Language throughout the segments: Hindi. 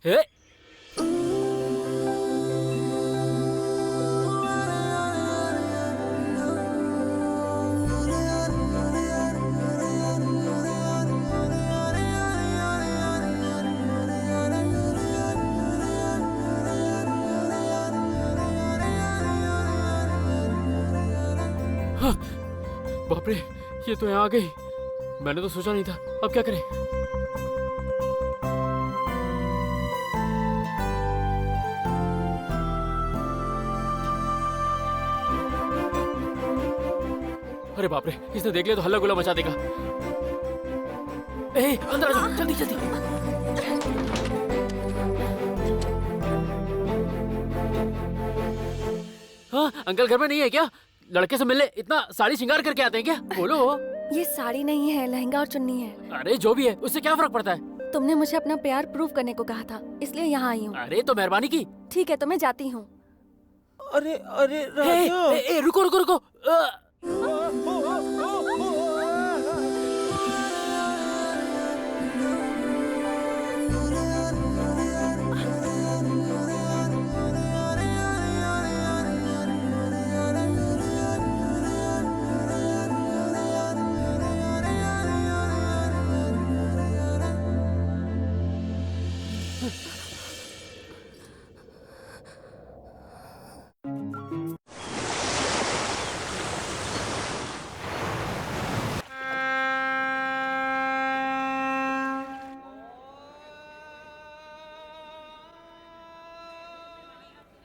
हे बाप रे, ये तो यहाँ आ गई। मैंने तो सोचा नहीं था। अब क्या करें? अरे बाप रे, इसने देख लिया तो हल्ला गुल्ला मचा देगा। ए, अंदर आ जाओ, जल्दी जल्दी। हाँ, अंकल घर में नहीं है क्या? लड़के से मिलने इतना साड़ी श्रृंगार करके आते हैं क्या? बोलो। ये साड़ी नहीं है, लहंगा और चुन्नी है। अरे जो भी है, उससे क्या फर्क पड़ता है? तुमने मुझे अपना प्यार प्रूव करने को कहा था, इसलिए यहाँ आई हूँ। अरे तो मेहरबानी की। ठीक है, तो मैं जाती हूँ। अरे अरे राजा। रुको रुको रुको।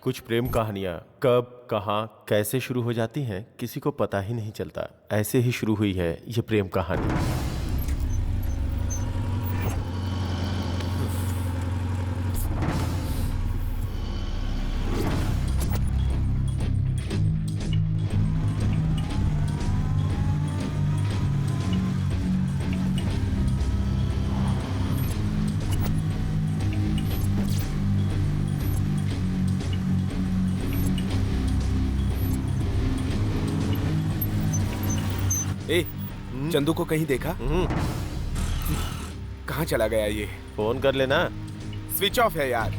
कुछ प्रेम कहानियाँ कब कहाँ कैसे शुरू हो जाती हैं किसी को पता ही नहीं चलता। ऐसे ही शुरू हुई है ये प्रेम कहानी। ए, चंदू को कहीं देखा? कहाँ चला गया ये? फोन कर लेना। स्विच ऑफ है यार।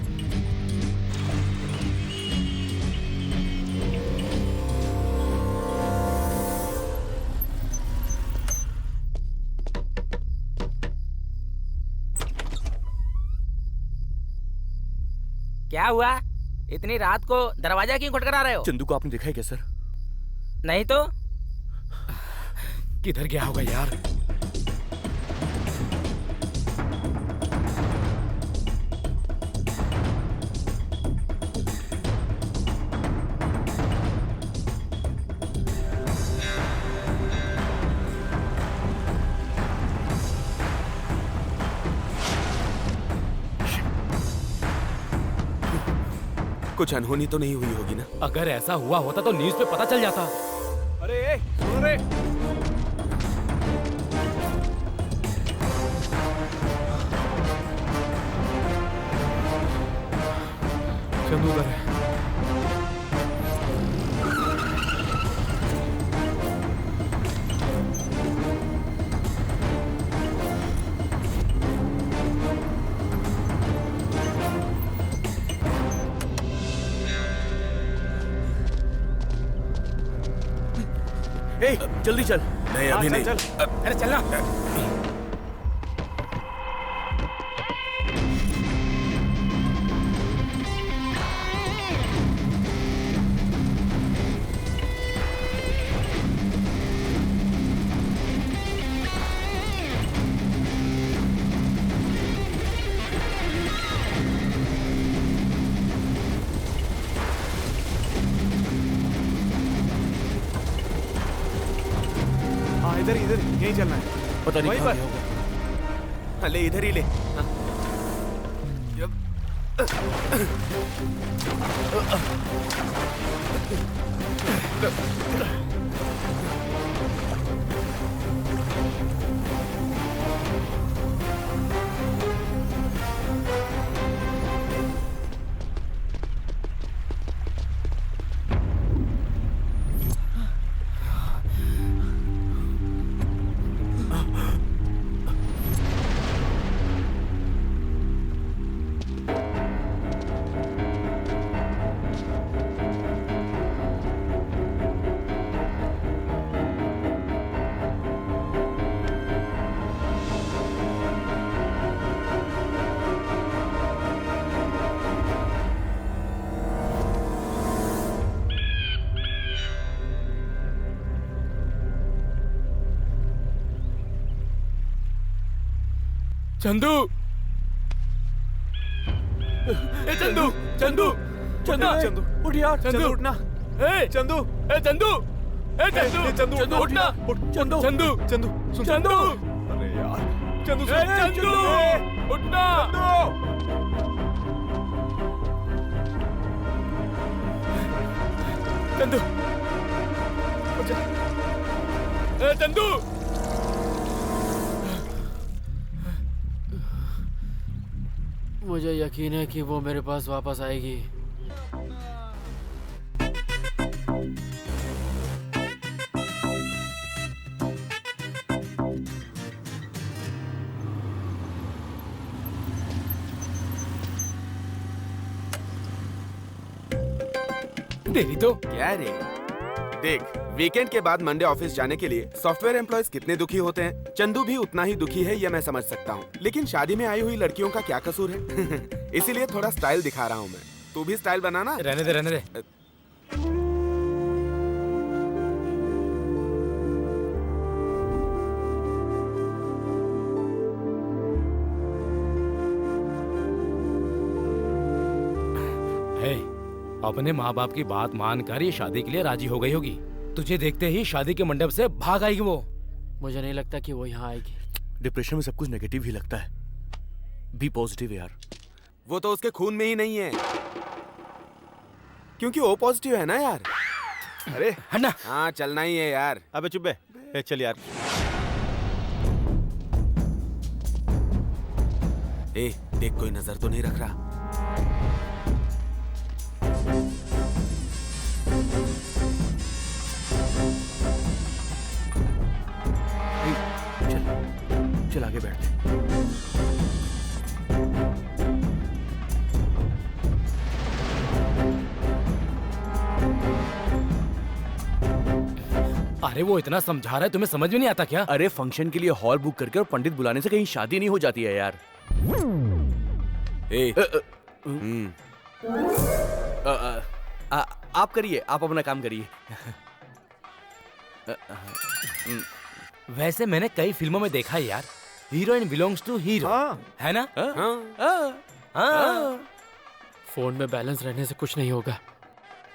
क्या हुआ? इतनी रात को दरवाजा क्यों खटखटा रहे हो? चंदू को आपने देखा है क्या सर? नहीं तो। किधर गया होगा यार? कुछ अनहोनी तो नहीं हुई होगी ना? अगर ऐसा हुआ होता तो न्यूज़ पे पता चल जाता। अरे सुनो रे। चंदू उधर है। ए, जल्दी चल। नहीं अभी नहीं। चल। अरे चलना। इधर इधर यहीं चलना है। पता नहीं वहीं कहाँ पर। गया होगा। हाँ, ले इधर ही ले। हाँ। चंदू, ए चंदू, चंदू, चंदू, चंदू, उठ यार, चंदू उठना। ए चंदू, ए चंदू, ए चंदू, चंदू उठना, चंदू, चंदू, चंदू, चंदू, अरे यार, चंदू, ए चंदू, उठना, चंदू, ए चंदू। मुझे यकीन है कि वो मेरे पास वापस आएगी। तेरी तो क्या रे? देख, वीकेंड के बाद मंडे ऑफिस जाने के लिए सॉफ्टवेयर एम्प्लॉयज कितने दुखी होते हैं। चंदू भी उतना ही दुखी है, यह मैं समझ सकता हूँ। लेकिन शादी में आई हुई लड़कियों का क्या कसूर है? इसीलिए थोड़ा स्टाइल दिखा रहा हूँ मैं। तू भी स्टाइल बनाना। रहने दे, रहने दे। हे, अपने माँ बाप की बात मानकर ये शादी के लिए राजी हो गई होगी। तुझे देखते ही शादी के मंडप से भाग आएगी वो। मुझे नहीं लगता कि वो यहाँ आएगी। डिप्रेशन में सब कुछ नेगेटिव ही लगता है। बी पॉजिटिव यार। वो तो उसके खून में ही नहीं है, क्योंकि वो पॉजिटिव है ना यार। अरे हन्ना, हाँ, चलना ही है यार। अबे चुप बे। ए, चल यार। ए, देख, कोई नजर तो नहीं रख रहा। चल आगे बैठते हैं। अरे वो इतना समझा रहा है, तुम्हें समझ में नहीं आता क्या? अरे फंक्शन के लिए हॉल बुक करके और पंडित बुलाने से कहीं शादी नहीं हो जाती है यार। ए, आप करिए, आप अपना काम करिए। वैसे मैंने कई फिल्मों में देखा है यार, हीरोइन बिलोंग्स टू हीरो, है ना? हाँ। फोन में बैलेंस रहने से कुछ नहीं होगा।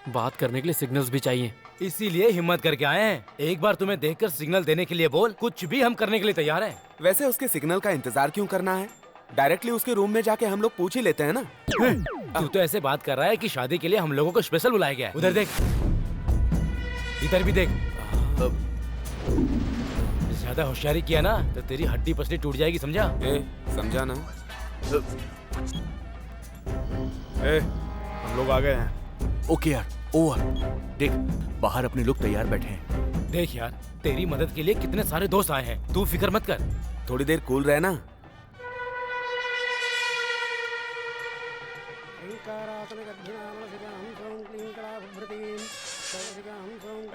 बात करने के लिए सिग्नल्स भी चाहिए। इसीलिए हिम्मत करके आए हैं। एक बार तुम्हें देखकर सिग्नल देने के लिए बोल, कुछ भी हम करने के लिए तैयार हैं। वैसे उसके सिग्नल का इंतजार क्यों करना है? डायरेक्टली उसके रूम में जाके हम लोग पूछ ही लेते हैं ना। तू तो ऐसे बात कर रहा है कि शादी के लिए हम लोगों को स्पेशल बुलाया गया है। उधर देख, इधर भी देख। ज्यादा होशियारी किया ना तो तेरी हड्डी पसली टूट जाएगी, समझा? ए, समझा ना? ए, हम लोग आ गए हैं। ओके यार, ओवर। देख, बाहर अपने लोग तैयार बैठे हैं। देख यार, तेरी मदद के लिए कितने सारे दोस्त आए हैं, तू फिक्र मत कर। थोड़ी देर कूल रहना।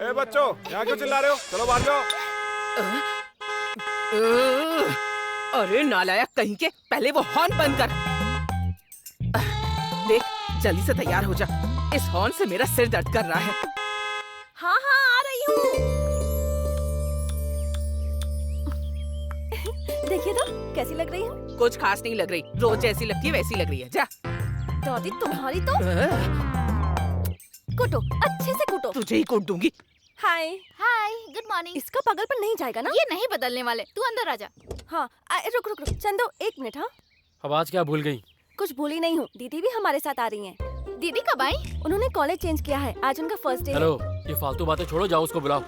ए बच्चों, यहाँ क्यों चिल्ला रहे हो? चलो बाहर जाओ। अरे नालायक कहीं के, पहले वो हॉर्न बंद कर। देख, जल्दी से तैयार हो जा, इस हॉर्न से मेरा सिर दर्द कर रहा है। हाँ हाँ, आ रही हूँ। देखिए तो कैसी लग रही हूँ। कुछ खास नहीं लग रही, रोज जैसी लगती है वैसी लग रही है। जा। दादी तुम्हारी तो कुटो, अच्छे से कुटो। तुझे ही कूट दूंगी। हाय हाय, गुड मॉर्निंग। इसका पागलपन नहीं जाएगा ना? ये नहीं बदलने वाले, तू अंदर आ जा। हाँ, रुक रुक रुक, चंदो एक मिनट। हाँ, अब आज क्या भूल गई? कुछ भूली नहीं हूँ, दीदी भी हमारे साथ आ रही हैं। दीदी कब आई? उन्होंने कॉलेज चेंज किया है, आज उनका फर्स्ट डे है। हेलो, ये फालतू बातें छोड़ो, जाओ उसको बुलाओ।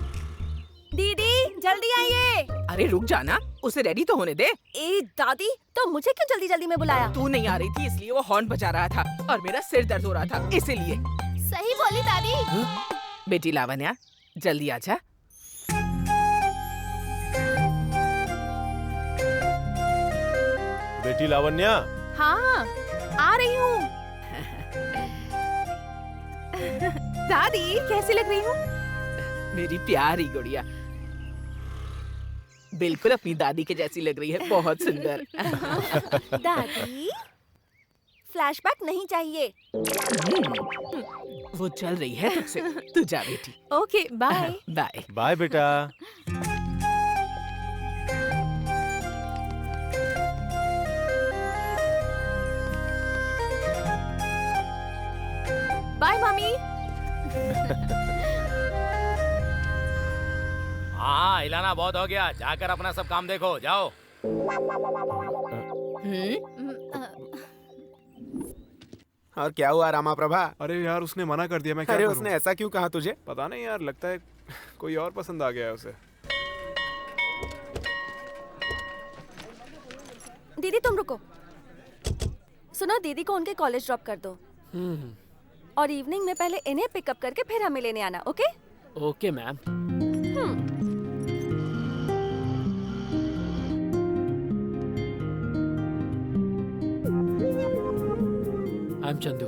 दीदी जल्दी आइए। अरे रुक जाना, उसे रेडी तो होने दे। ए दादी, तो मुझे क्यों जल्दी जल्दी में बुलाया? तू नहीं आ रही थी इसलिए वो हॉर्न बजा रहा था और मेरा सिर दर्द हो रहा था इसीलिए। सही बोली दादी। बेटी लावण्या, जल्दी आजा। बेटी लावण्या। हाँ, आ रही हूँ। दादी कैसी लग रही हूँ? मेरी प्यारी गुड़िया, बिल्कुल अपनी दादी के जैसी लग रही है, बहुत सुंदर। दादी, फ्लैशबैक नहीं चाहिए। वो चल रही है तुझसे, तू जा बेटी। Okay, bye. बाय। बाय बेटा। बाय मम्मी। हाँ, हिलाना बहुत हो गया, जाकर अपना सब काम देखो, जाओ। और क्या हुआ रामा प्रभा? अरे यार उसने मना कर दिया, मैं क्या अरे करूं? उसने ऐसा क्यों कहा तुझे? पता नहीं यार, लगता है कोई और पसंद आ गया है उसे। दीदी तुम रुको, सुनो दीदी को उनके कॉलेज ड्रॉप कर दो और इवनिंग में पहले इन्हें पिकअप करके फिर हमें लेने आना। Okay? Okay ma'am. I am Chandu.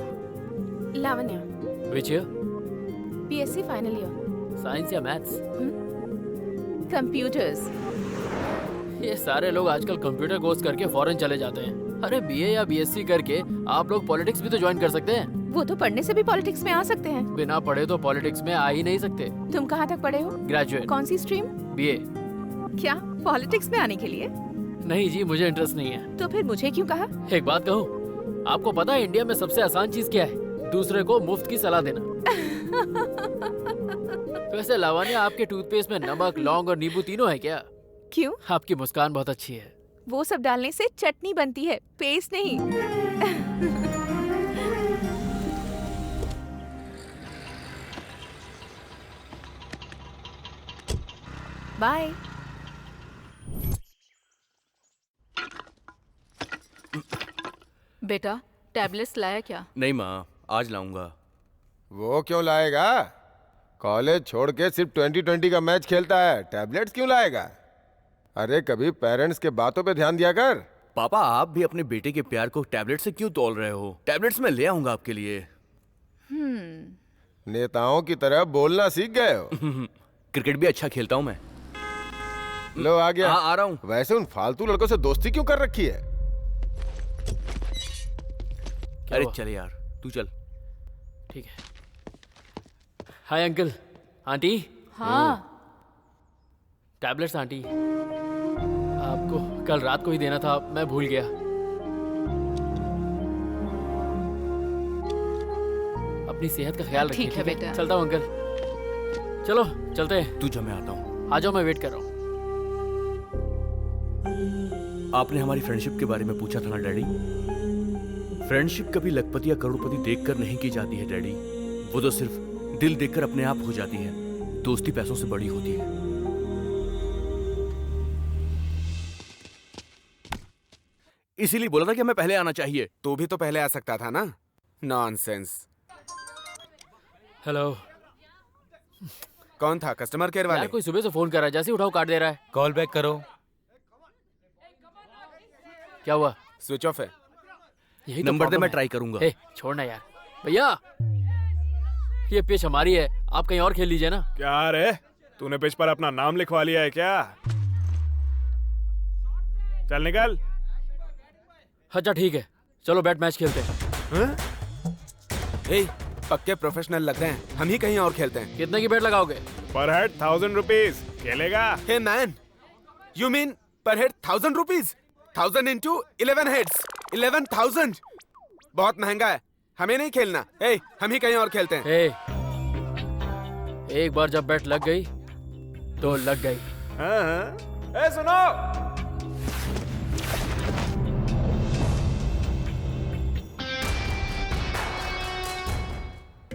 Lavanya, which year? BSc final year, science या मैथ्स? कंप्यूटर्स। ये सारे लोग आजकल कंप्यूटर कोर्स करके फॉरेन चले जाते हैं। अरे बीए या बीएससी करके आप लोग पॉलिटिक्स भी तो ज्वाइन कर सकते हैं। वो तो पढ़ने से भी पॉलिटिक्स में आ सकते हैं। बिना पढ़े तो पॉलिटिक्स में आ ही नहीं सकते। तुम कहाँ तक पढ़े हो? ग्रेजुएट। कौन सी स्ट्रीम? बीए। क्या पॉलिटिक्स में आने के लिए? नहीं जी, मुझे इंटरेस्ट नहीं है। तो फिर मुझे क्यों कहा? एक बात कहूँ, आपको पता है इंडिया में सबसे आसान चीज क्या है? दूसरे को मुफ्त की सलाह देना। वैसे लावण्या, आपके टूथपेस्ट में नमक, लौंग और नींबू तीनों है क्या? क्यों? आपकी मुस्कान बहुत अच्छी है। वो सब डालने से चटनी बनती है, पेस्ट नहीं। बाय। बेटा, टैबलेट्स लाया क्या? नहीं माँ, आज लाऊंगा। वो क्यों लाएगा? कॉलेज छोड़ के सिर्फ 2020 का मैच खेलता है, टैबलेट्स क्यों लाएगा? अरे कभी पेरेंट्स के बातों पे ध्यान दिया कर। पापा, आप भी अपने बेटे के प्यार को टैबलेट से क्यों तोल रहे हो? टैबलेट्स मैं ले आऊंगा आपके लिए। नेताओं की तरह बोलना सीख गए हो। क्रिकेट भी अच्छा खेलता हूँ मैं। लो आ गया। हाँ, आ रहा हूँ। वैसे उन फालतू लड़कों से दोस्ती क्यों कर रखी है? क्या अरे हुआ? चल यार, तू चल। ठीक है। Hi uncle, aunty. हाँ। टैबलेट्स आंटी, आपको कल रात को ही देना था, मैं भूल गया। अपनी सेहत का ख्याल रखिए। ठीक है बेटा। चलता हूँ अंकल। चलो चलते हैं। तू जा, मैं आता हूँ। आ जाओ, मैं वेट कर रहा हूँ। आपने हमारी फ्रेंडशिप के बारे में पूछा था ना डैडी? फ्रेंडशिप कभी लखपति या करोड़पति देखकर नहीं की जाती है डैडी। वो तो सिर्फ दिल देखकर अपने आप हो जाती है। दोस्ती पैसों से बड़ी होती है। इसीलिए बोला था कि हमें पहले आना चाहिए। तू भी तो पहले आ सकता था ना। नॉनसेंस। हेलो। कौन था? कस्टमर केयर वाले? यार कोई सुबह से फोन कर रहा है, जैसे ही उठाओ काट दे रहा है। कॉल बैक करो। क्या हुआ? स्विच ऑफ है। यही तो नंबर दे, problem मैं है। ट्राई करूंगा। ए, छोड़ना यार। भैया, ये पिच हमारी है, आप कहीं और खेल लीजिए ना। क्या रे, तूने पिच पर अपना नाम लिखवा लिया है क्या? चल निकल। अच्छा ठीक है, चलो बैट मैच खेलते हैं। ए, पक्के प्रोफेशनल लग रहे हैं। हम ही कहीं और खेलते हैं। कितने की बैट लगाओगे? पर हेड 1000 रुपीज। खेलेगा? हे मैन, यू मीन पर हेड 1000 रुपीज? 1000 into 11 heads, 11,000। बहुत महंगा है, हमें नहीं खेलना। ए, हम ही कहीं और खेलते हैं। ए, एक बार जब बैट लग गई तो लग गई। हाँ। ए सुनो,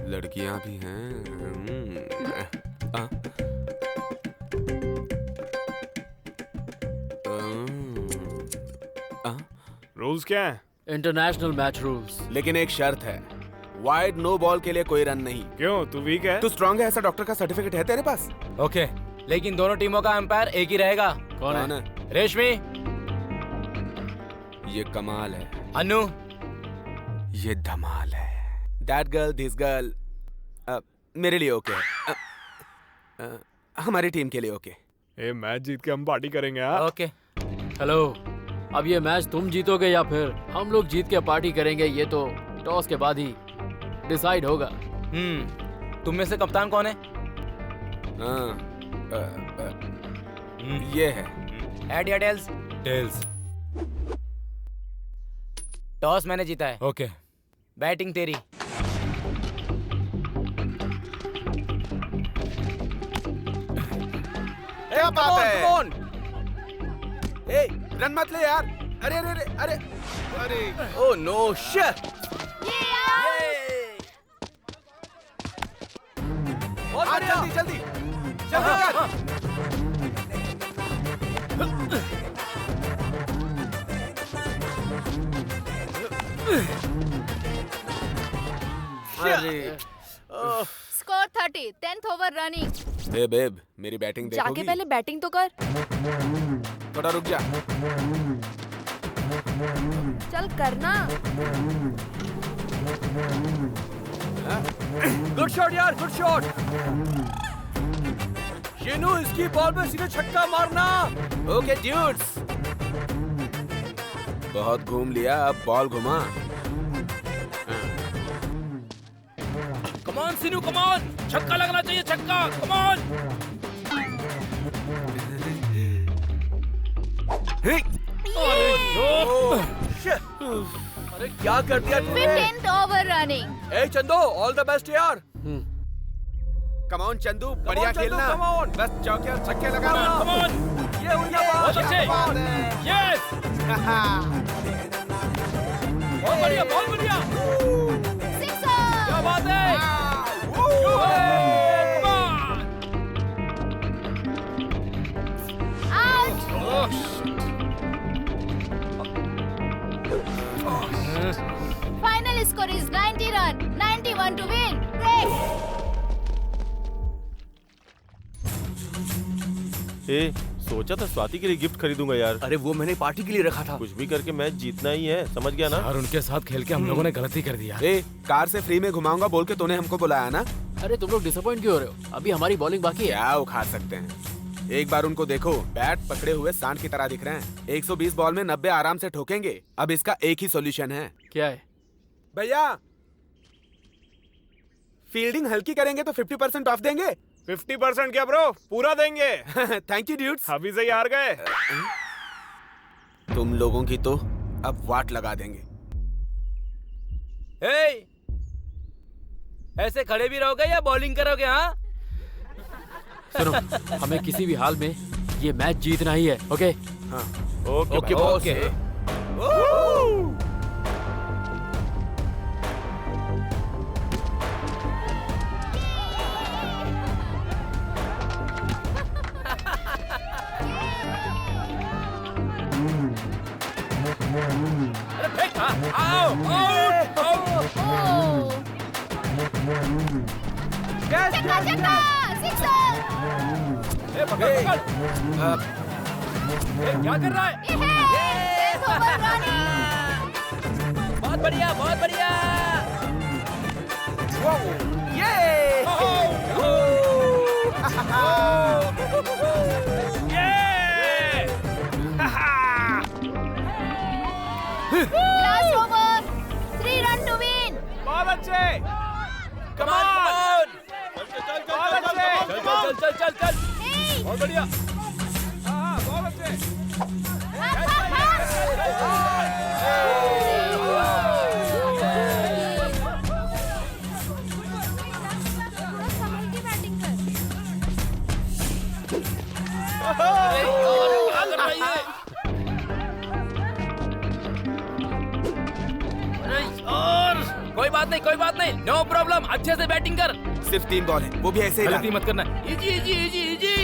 लड़कियां भी हैं। रूल्स क्या है? International match rules. लेकिन एक शर्त है, वाइड नो बॉल के लिए कोई रन नहीं। क्यों, तू वीक है? तू स्ट्रांग है, ऐसा डॉक्टर का सर्टिफिकेट है तेरे पास? ओके, लेकिन दोनों टीमों का अंपायर एक ही रहेगा। कौन कौन है? है? रेशमी। ये कमाल है। अनु। ये धमाल है। दैट गर्ल, दिस गर्ल, मेरे लिए ओके है। हमारी टीम के लिए ओके। ए, मैच जीत के हम पार्टी करेंगे। हाँ? ओके। हेलो, अब ये मैच तुम जीतोगे या फिर हम लोग जीत के पार्टी करेंगे, ये तो टॉस के बाद ही डिसाइड होगा। तुम में से कप्तान कौन है? ये है। हेड या टेल्स? टेल्स। टॉस मैंने जीता है। ओके। बैटिंग तेरी। बात है? ए, रन मत ले यार। अरे अरे अरे अरे अरे ओह नो शिट। हाँ, जल्दी जल्दी जल्दी कर। अरे स्कोर 30, 10th ओवर रनिंग। ए बेब, मेरी बैटिंग देखोगी? जाके पहले बैटिंग तो कर। थोड़ा रुक जा। चल करना। गुड शॉट यार, गुड शॉट। शेनू, इसकी बॉल में सीधे छक्का मारना। Okay dudes. बहुत घूम लिया, अब बॉल घुमा। कमान सिनू, कमान, छक्का लगना चाहिए, छक्का, कमान। अरे क्या कर दिया तूने? 10th over running. ए चंदो, ऑल द बेस्ट यार। कम ऑन चंदू, बढ़िया चंदू, खेलना। come on। बस चौके और छक्के लगाना। कमान, ये हुई ना बात। बहुत अच्छे। बात है। यस, बहुत बढ़िया, बहुत बढ़िया, सिक्सर। क्या बात है। Come on, out. Final score is 90 run, 91 to win. Break. ए, सोचा था स्वाति के लिए गिफ्ट खरीदूंगा यार। अरे वो मैंने पार्टी के लिए रखा था। कुछ भी करके मैच जीतना ही है, समझ गया ना? यार उनके साथ खेल के हम लोगों ने गलती कर दी यार। ए, कार से फ्री में घुमाऊंगा बोल के तूने हमको बुलाया ना? अरे तुम लोग डिसअपॉइंट क्यों हो रहे हो? अभी हमारी बॉलिंग बाकी है। क्या उखाड़ सकते हैं? एक बार उनको देखो, बैट पकड़े हुए सांड की तरह दिख रहे हैं। 120 बॉल में 90 आराम से ठोकेंगे। अब इसका एक ही सॉल्यूशन है। क्या है? भैया, फील्डिंग हल्की करेंगे तो 50% ऑफ देंगे। 50% क्या ब्रो, पूरा देंगे। Thank you dudes. अभी से ही हार गए। तुम लोगों की तो अब वाट लगा देंगे। ए, ऐसे खड़े भी रहोगे या बॉलिंग करोगे? हाँ, सुनो, हमें किसी भी हाल में ये मैच जीतना ही है। ओके? Okay boss. अरे फेंक, हाँ, आओ, आउट, आउट। ओह, चक्का चक्का, सिक्सर। ए, पकड़, पकड़। ए, क्या कर रहा है? 10th over running. बहुत बढ़िया, बहुत बढ़िया। Last over, 3 run to win. बहुत अच्छे। कमान, बहुत अच्छे। चल, चल, चल, चल। बहुत बढ़िया। हाँ, बहुत अच्छे। कोई बात नहीं, कोई बात नहीं, नो प्रॉब्लम। अच्छे से बैटिंग कर। सिर्फ 3 बॉल है, वो भी ऐसे ही गलती डाल। मत करना। Easy, easy, easy, easy.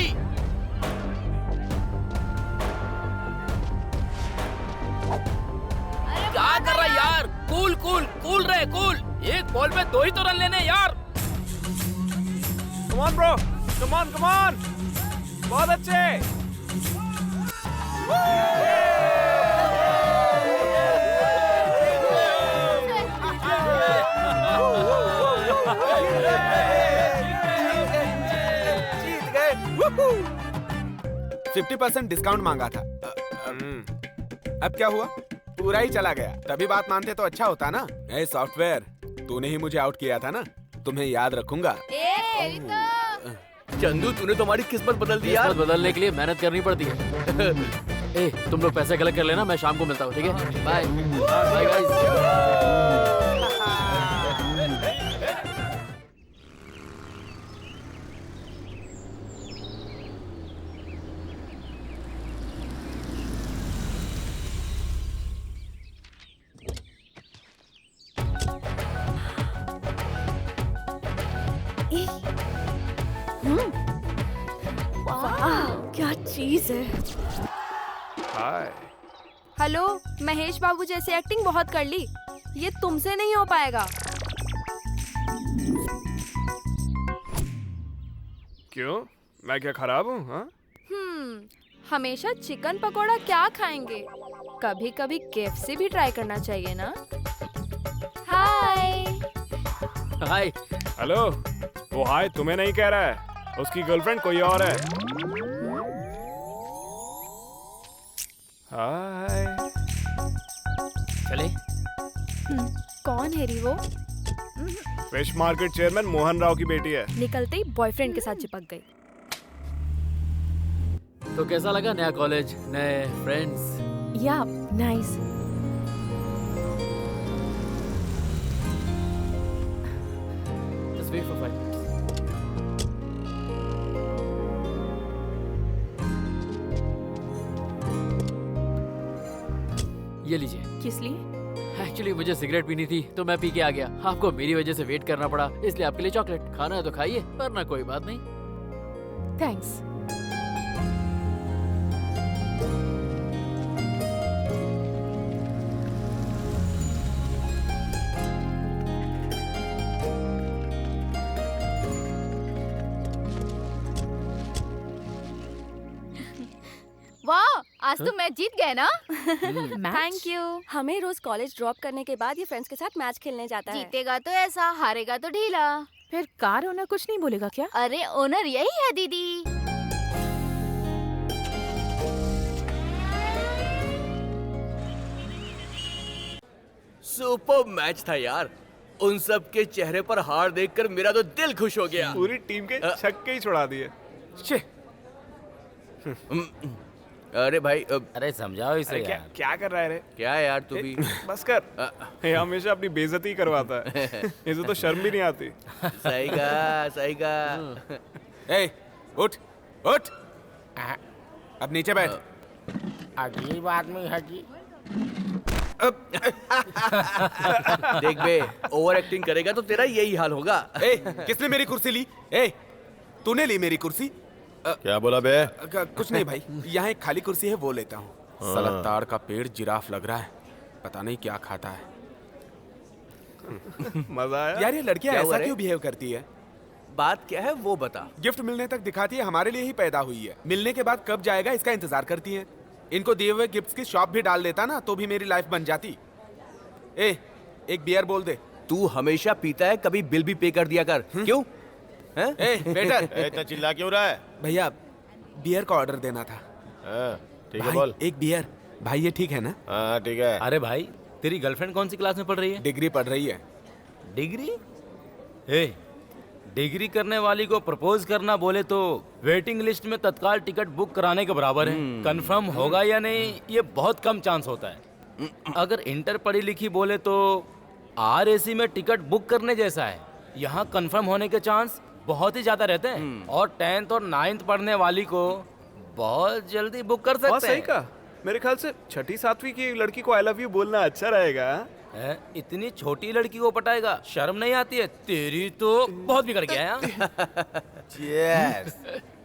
क्या कर रहा है यार? कूल, कूल, कूल रहे, कूल। एक बॉल में 2 ही तो रन लेने यार। Come on bro, come on, come on. बहुत अच्छे। जीत गए। 50% डिस्काउंट मांगा था। अब क्या हुआ? पूरा ही चला गया। तभी बात मानते तो अच्छा होता ना। ए सॉफ्टवेयर, तूने ही मुझे आउट किया था ना? तुम्हें याद रखूंगा। ए, चंदू, तूने तो हमारी किस्मत बदल दी यार। किस्मत बदलने के लिए मेहनत करनी पड़ती है। ए, तुम लोग पैसे कलेक्ट कर लेना, मैं शाम को मिलता हूँ, ठीक है? Bye bye guys. वाह, क्या चीज है। हाय। हेलो, महेश बाबू जैसी एक्टिंग बहुत कर ली, ये तुमसे नहीं हो पाएगा। क्यों? मैं क्या खराब हूँ? हाँ? हमेशा चिकन पकोड़ा क्या खाएंगे? कभी कभी KFC भी ट्राई करना चाहिए ना। हाय। हाय। हेलो। वो हाय तुम्हें नहीं कह रहा है, उसकी गर्लफ्रेंड कोई और है। हाय। चले। कौन है री वो? Fish market chairman Mohan Rao की बेटी है। निकलते ही बॉयफ्रेंड के साथ चिपक गई। तो कैसा लगा नया कॉलेज, नए फ्रेंड्स? या nice. Just wait for 5 minutes. ये लीजिए। किस लिए? एक्चुअली मुझे सिगरेट पीनी थी तो मैं पी के आ गया। आपको मेरी वजह से वेट करना पड़ा, इसलिए आपके लिए चॉकलेट। खाना है तो खाइए, वरना कोई बात नहीं। थैंक्स। वाह, आज तो मैच जीत गए ना। Thank you. हमें रोज कॉलेज ड्रॉप करने के बाद ये फ्रेंड्स के साथ मैच खेलने जाता है। जीतेगा तो ऐसा, हारेगा तो ढीला। फिर कार ओनर कुछ नहीं बोलेगा क्या? अरे ओनर यही है दीदी। सुपर मैच था यार। उन सब के चेहरे पर हार देखकर मेरा तो दिल खुश हो गया। पूरी टीम के छक्के ही छुड़ा दिए। अरे भाई अरे समझाओ इसे क्या यार। क्या कर रहा है रे? क्या यार तू भी बस कर। ये हमेशा अपनी बेइज्जती करवाता है। इसे तो शर्म भी नहीं आती। सही कहा, सही कहा। ए, उठ उठ, अब नीचे बैठ। अजीब आदमी है जी। देख बे, ओवर एक्टिंग करेगा तो तेरा यही हाल होगा। ए, किसने मेरी कुर्सी ली? ए, तूने ली मेरी कुर्सी? क्या बोला बे? कुछ नहीं भाई, यहाँ एक खाली कुर्सी है वो लेता हूँ। साला ताड़ का पेड़ जिराफ लग रहा है, पता नहीं क्या खाता है। मजा आया? यार ये लड़कियाँ क्या हुआ ऐसा रे? क्यों बिहेव करती है? बात क्या है वो बता। गिफ्ट मिलने तक दिखाती है हमारे लिए ही पैदा हुई है, मिलने के बाद कब जाएगा इसका इंतजार करती है। इनको दिए हुए गिफ्ट्स की शॉप भी डाल देता ना तो भी मेरी लाइफ बन जाती। ए, एक बियर बोल दे। तू हमेशा पीता है, कभी बिल भी पे कर दिया कर। क्यों? हैं? ए वेटर, इतना चिल्ला क्यों रहा है? भैया बियर का ऑर्डर देना था। ठीक है भाई बोल। एक बियर। भाई ये ठीक है ना? हाँ ठीक है। अरे भाई, तेरी गर्लफ्रेंड कौन सी क्लास में पढ़ रही है? डिग्री पढ़ रही है। डिग्री? ए, डिग्री करने वाली को प्रपोज करना बोले तो वेटिंग लिस्ट में तत्काल टिकट बुक कराने के बराबर है। कंफर्म होगा या नहीं ये बहुत कम चांस होता है। अगर इंटर पढ़ी लिखी बोले तो RAC में टिकट बुक करने जैसा है। यहाँ कंफर्म होने के चांस बहुत ही ज्यादा रहते हैं और 10th और 9th पढ़ने वाली को बहुत जल्दी बुक कर सकते हैं। सही कहा। मेरे ख्याल से 6ठी 7वीं की एक लड़की को आई लव यू बोलना अच्छा रहेगा। हैं? इतनी छोटी लड़की को पटाएगा? शर्म नहीं आती है? तेरी तो बहुत बिगड़ गया है। चीयर्स।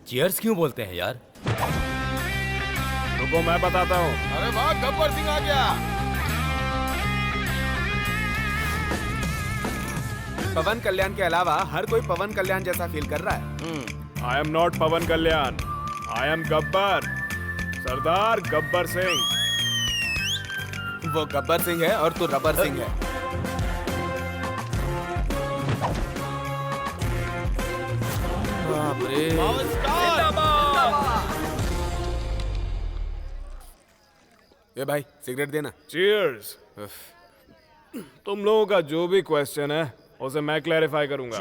चीयर्स क्यों बोलते हैं यार? रुको मैं बताता हूँ। अरे वाह, गब्बर सिंह आ गया। पवन कल्याण के अलावा हर कोई पवन कल्याण जैसा फील कर रहा है। I am not Pawan Kalyan, I am Gabbar, Sardar Gabbar Singh. वो गब्बर सिंह है और तू रबर सिंह है। बाप रे। ये भाई सिगरेट देना। चीयर्स। तुम लोगों का जो भी क्वेश्चन है उसे मैं क्लैरिफाई करूंगा।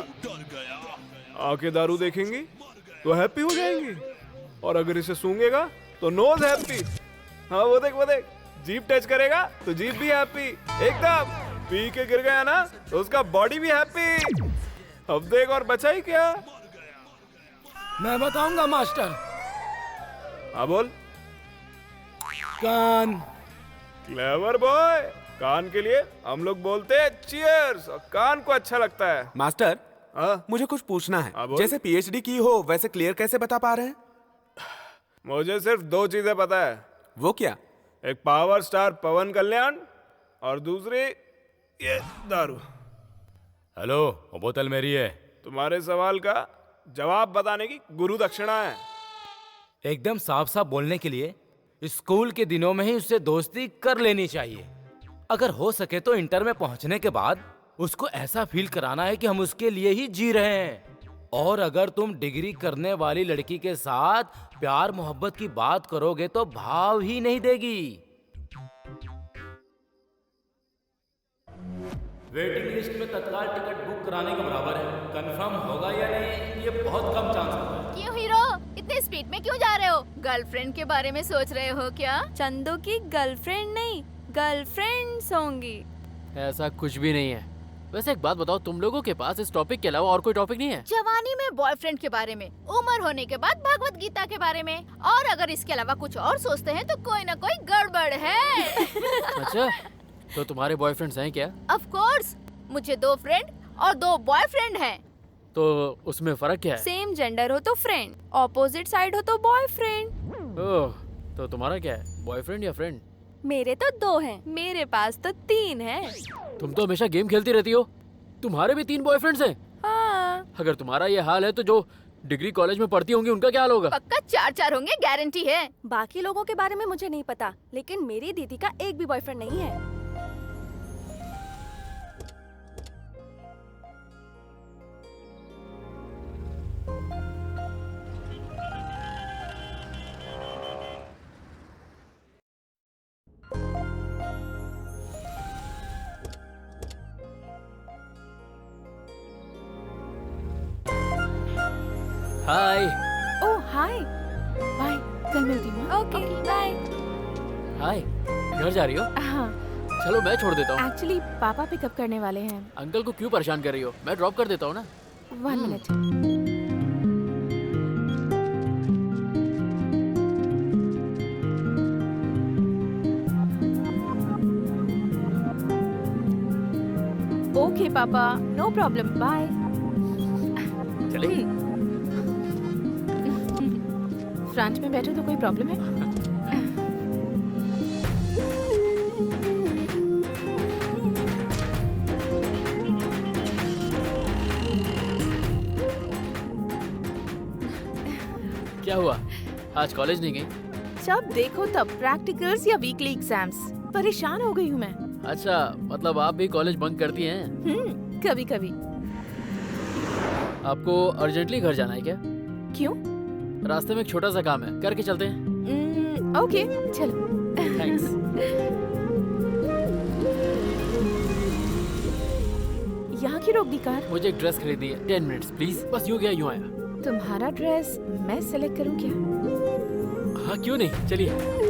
आंखें दारू देखेंगी तो हैप्पी हो जाएंगी, और अगर इसे सूंघेगा तो नोज हैप्पी। हाँ वो देख, जीभ टच करेगा तो जीभ भी हैप्पी। एकदम पी के गिर गया ना तो उसका बॉडी भी हैप्पी। अब देख और बचा ही क्या। मैं बताऊंगा मास्टर। हाँ बोल। कान। Clever boy. कान के लिए हम लोग बोलते हैं चीयर्स, और कान को अच्छा लगता है। मास्टर, हाँ? मुझे कुछ पूछना है। हाँ, बोल। जैसे पीएचडी की हो वैसे क्लियर कैसे बता पा रहे हैं? मुझे सिर्फ 2 चीजें पता है। वो क्या? एक पावर स्टार पवन कल्याण और दूसरी ये दारू। हेलो, वो बोतल मेरी है। तुम्हारे सवाल का जवाब बताने की गुरु दक्षिणा है। एकदम साफ साफ बोलने के लिए स्कूल के दिनों में ही उससे दोस्ती कर लेनी चाहिए। अगर हो सके तो इंटर में पहुंचने के बाद उसको ऐसा फील कराना है कि हम उसके लिए ही जी रहे हैं। और अगर तुम डिग्री करने वाली लड़की के साथ प्यार मोहब्बत की बात करोगे तो भाव ही नहीं देगी। वेटिंग लिस्ट में तत्काल टिकट बुक कराने के बराबर है। कंफर्म होगा या नहीं ये बहुत कम चांस होता है। क्यों हीरो, इतने स्पीड में क्यों जा रहे हो? गर्लफ्रेंड के बारे में सोच रहे हो क्या? चंदू की गर्लफ्रेंड नहीं, गर्लफ्रेंड्स होंगी। ऐसा कुछ भी नहीं है। वैसे एक बात बताओ, तुम लोगों के पास इस टॉपिक के अलावा और कोई टॉपिक नहीं है? जवानी में बॉयफ्रेंड के बारे में, उम्र होने के बाद भगवत गीता के बारे में, और अगर इसके अलावा कुछ और सोचते हैं तो कोई ना कोई गड़बड़ है। अच्छा, तो तुम्हारे बॉयफ्रेंड्स हैं क्या? ऑफ कोर्स, मुझे 2 फ्रेंड और 2 बॉयफ्रेंड हैं। तो उसमें फर्क क्या है? सेम जेंडर हो तो फ्रेंड, ऑपोजिट साइड हो तो बॉयफ्रेंड। ओह, तो तुम्हारा क्या है, बॉयफ्रेंड या फ्रेंड? मेरे तो 2 हैं। मेरे पास तो 3 हैं। तुम तो हमेशा गेम खेलती रहती हो। तुम्हारे भी 3 बॉयफ्रेंड्स हैं? हाँ। अगर तुम्हारा ये हाल है तो जो डिग्री कॉलेज में पढ़ती होंगी उनका क्या हाल होगा? पक्का 4 होंगे, गारंटी है। बाकी लोगों के बारे में मुझे नहीं पता, लेकिन मेरी दीदी का एक भी बॉयफ्रेंड नहीं है। हाय। ओह हाय, बाय, कल मिलती हूँ। Okay bye. हाय, घर जा रही हो? हाँ, चलो मैं छोड़ देता हूँ। एक्चुअली पापा पिकअप करने वाले हैं। अंकल को क्यों परेशान कर रही हो? मैं ड्रॉप कर देता हूँ ना। 1 मिनट। ओके पापा, नो प्रॉब्लम, बाय। चलेगी? फ्रंट में बैठे तो कोई प्रॉब्लम है? क्या हुआ, आज कॉलेज नहीं गई? जब देखो तब प्रैक्टिकल्स या वीकली एग्जाम्स, परेशान हो गई हूँ मैं। अच्छा, मतलब आप भी कॉलेज बंक करती हैं? कभी कभी। आपको अर्जेंटली घर जाना है क्या? क्यों? रास्ते में एक छोटा सा काम है, करके चलते हैं। ओके, चलो। थैंक्स। यहाँ की रोक दी कार। मुझे एक ड्रेस खरीदनी है, 10 मिनट्स प्लीज। बस यूँ गया यूँ आया। तुम्हारा ड्रेस मैं सेलेक्ट करूँ क्या? हाँ क्यों नहीं, चलिए।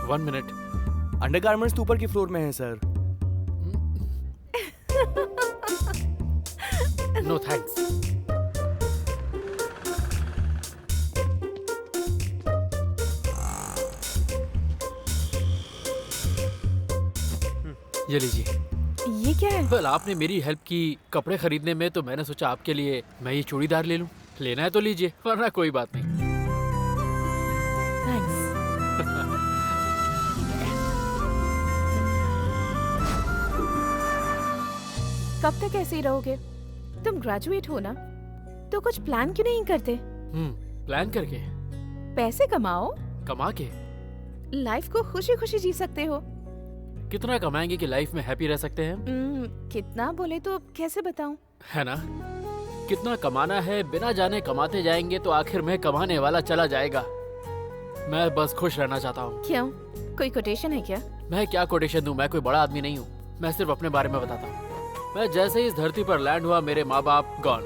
One minute. अंडरगारमेंट्स तो ऊपर की फ्लोर में है सर। No thanks. ये लीजिए। ये क्या है? वेल, आपने मेरी हेल्प की कपड़े खरीदने में, तो मैंने सोचा आपके लिए मैं ये चूड़ीदार ले लूं। लेना है तो लीजिए, वरना कोई बात नहीं। थैंक्स। कब तक ऐसे ही रहोगे? तुम ग्रेजुएट हो ना, तो कुछ प्लान क्यों नहीं करते? प्लान करके? पैसे कमाओ, कमा के? लाइफ को खुशी खुशी जी सकते हो। कितना कमाएंगे कि लाइफ में हैप्पी रह सकते हैं? कितना बोले तो कैसे बताऊं? है ना, कितना कमाना है बिना जाने कमाते जाएंगे तो आखिर में कमाने वाला चला जाएगा। मैं बस खुश रहना चाहता हूँ। क्यों, कोई कोटेशन है क्या? मैं क्या कोटेशन दूं, मैं कोई बड़ा आदमी नहीं हूँ। मैं सिर्फ अपने बारे में बताता हूँ। मैं जैसे ही इस धरती पर लैंड हुआ, मेरे माँ बाप गॉन।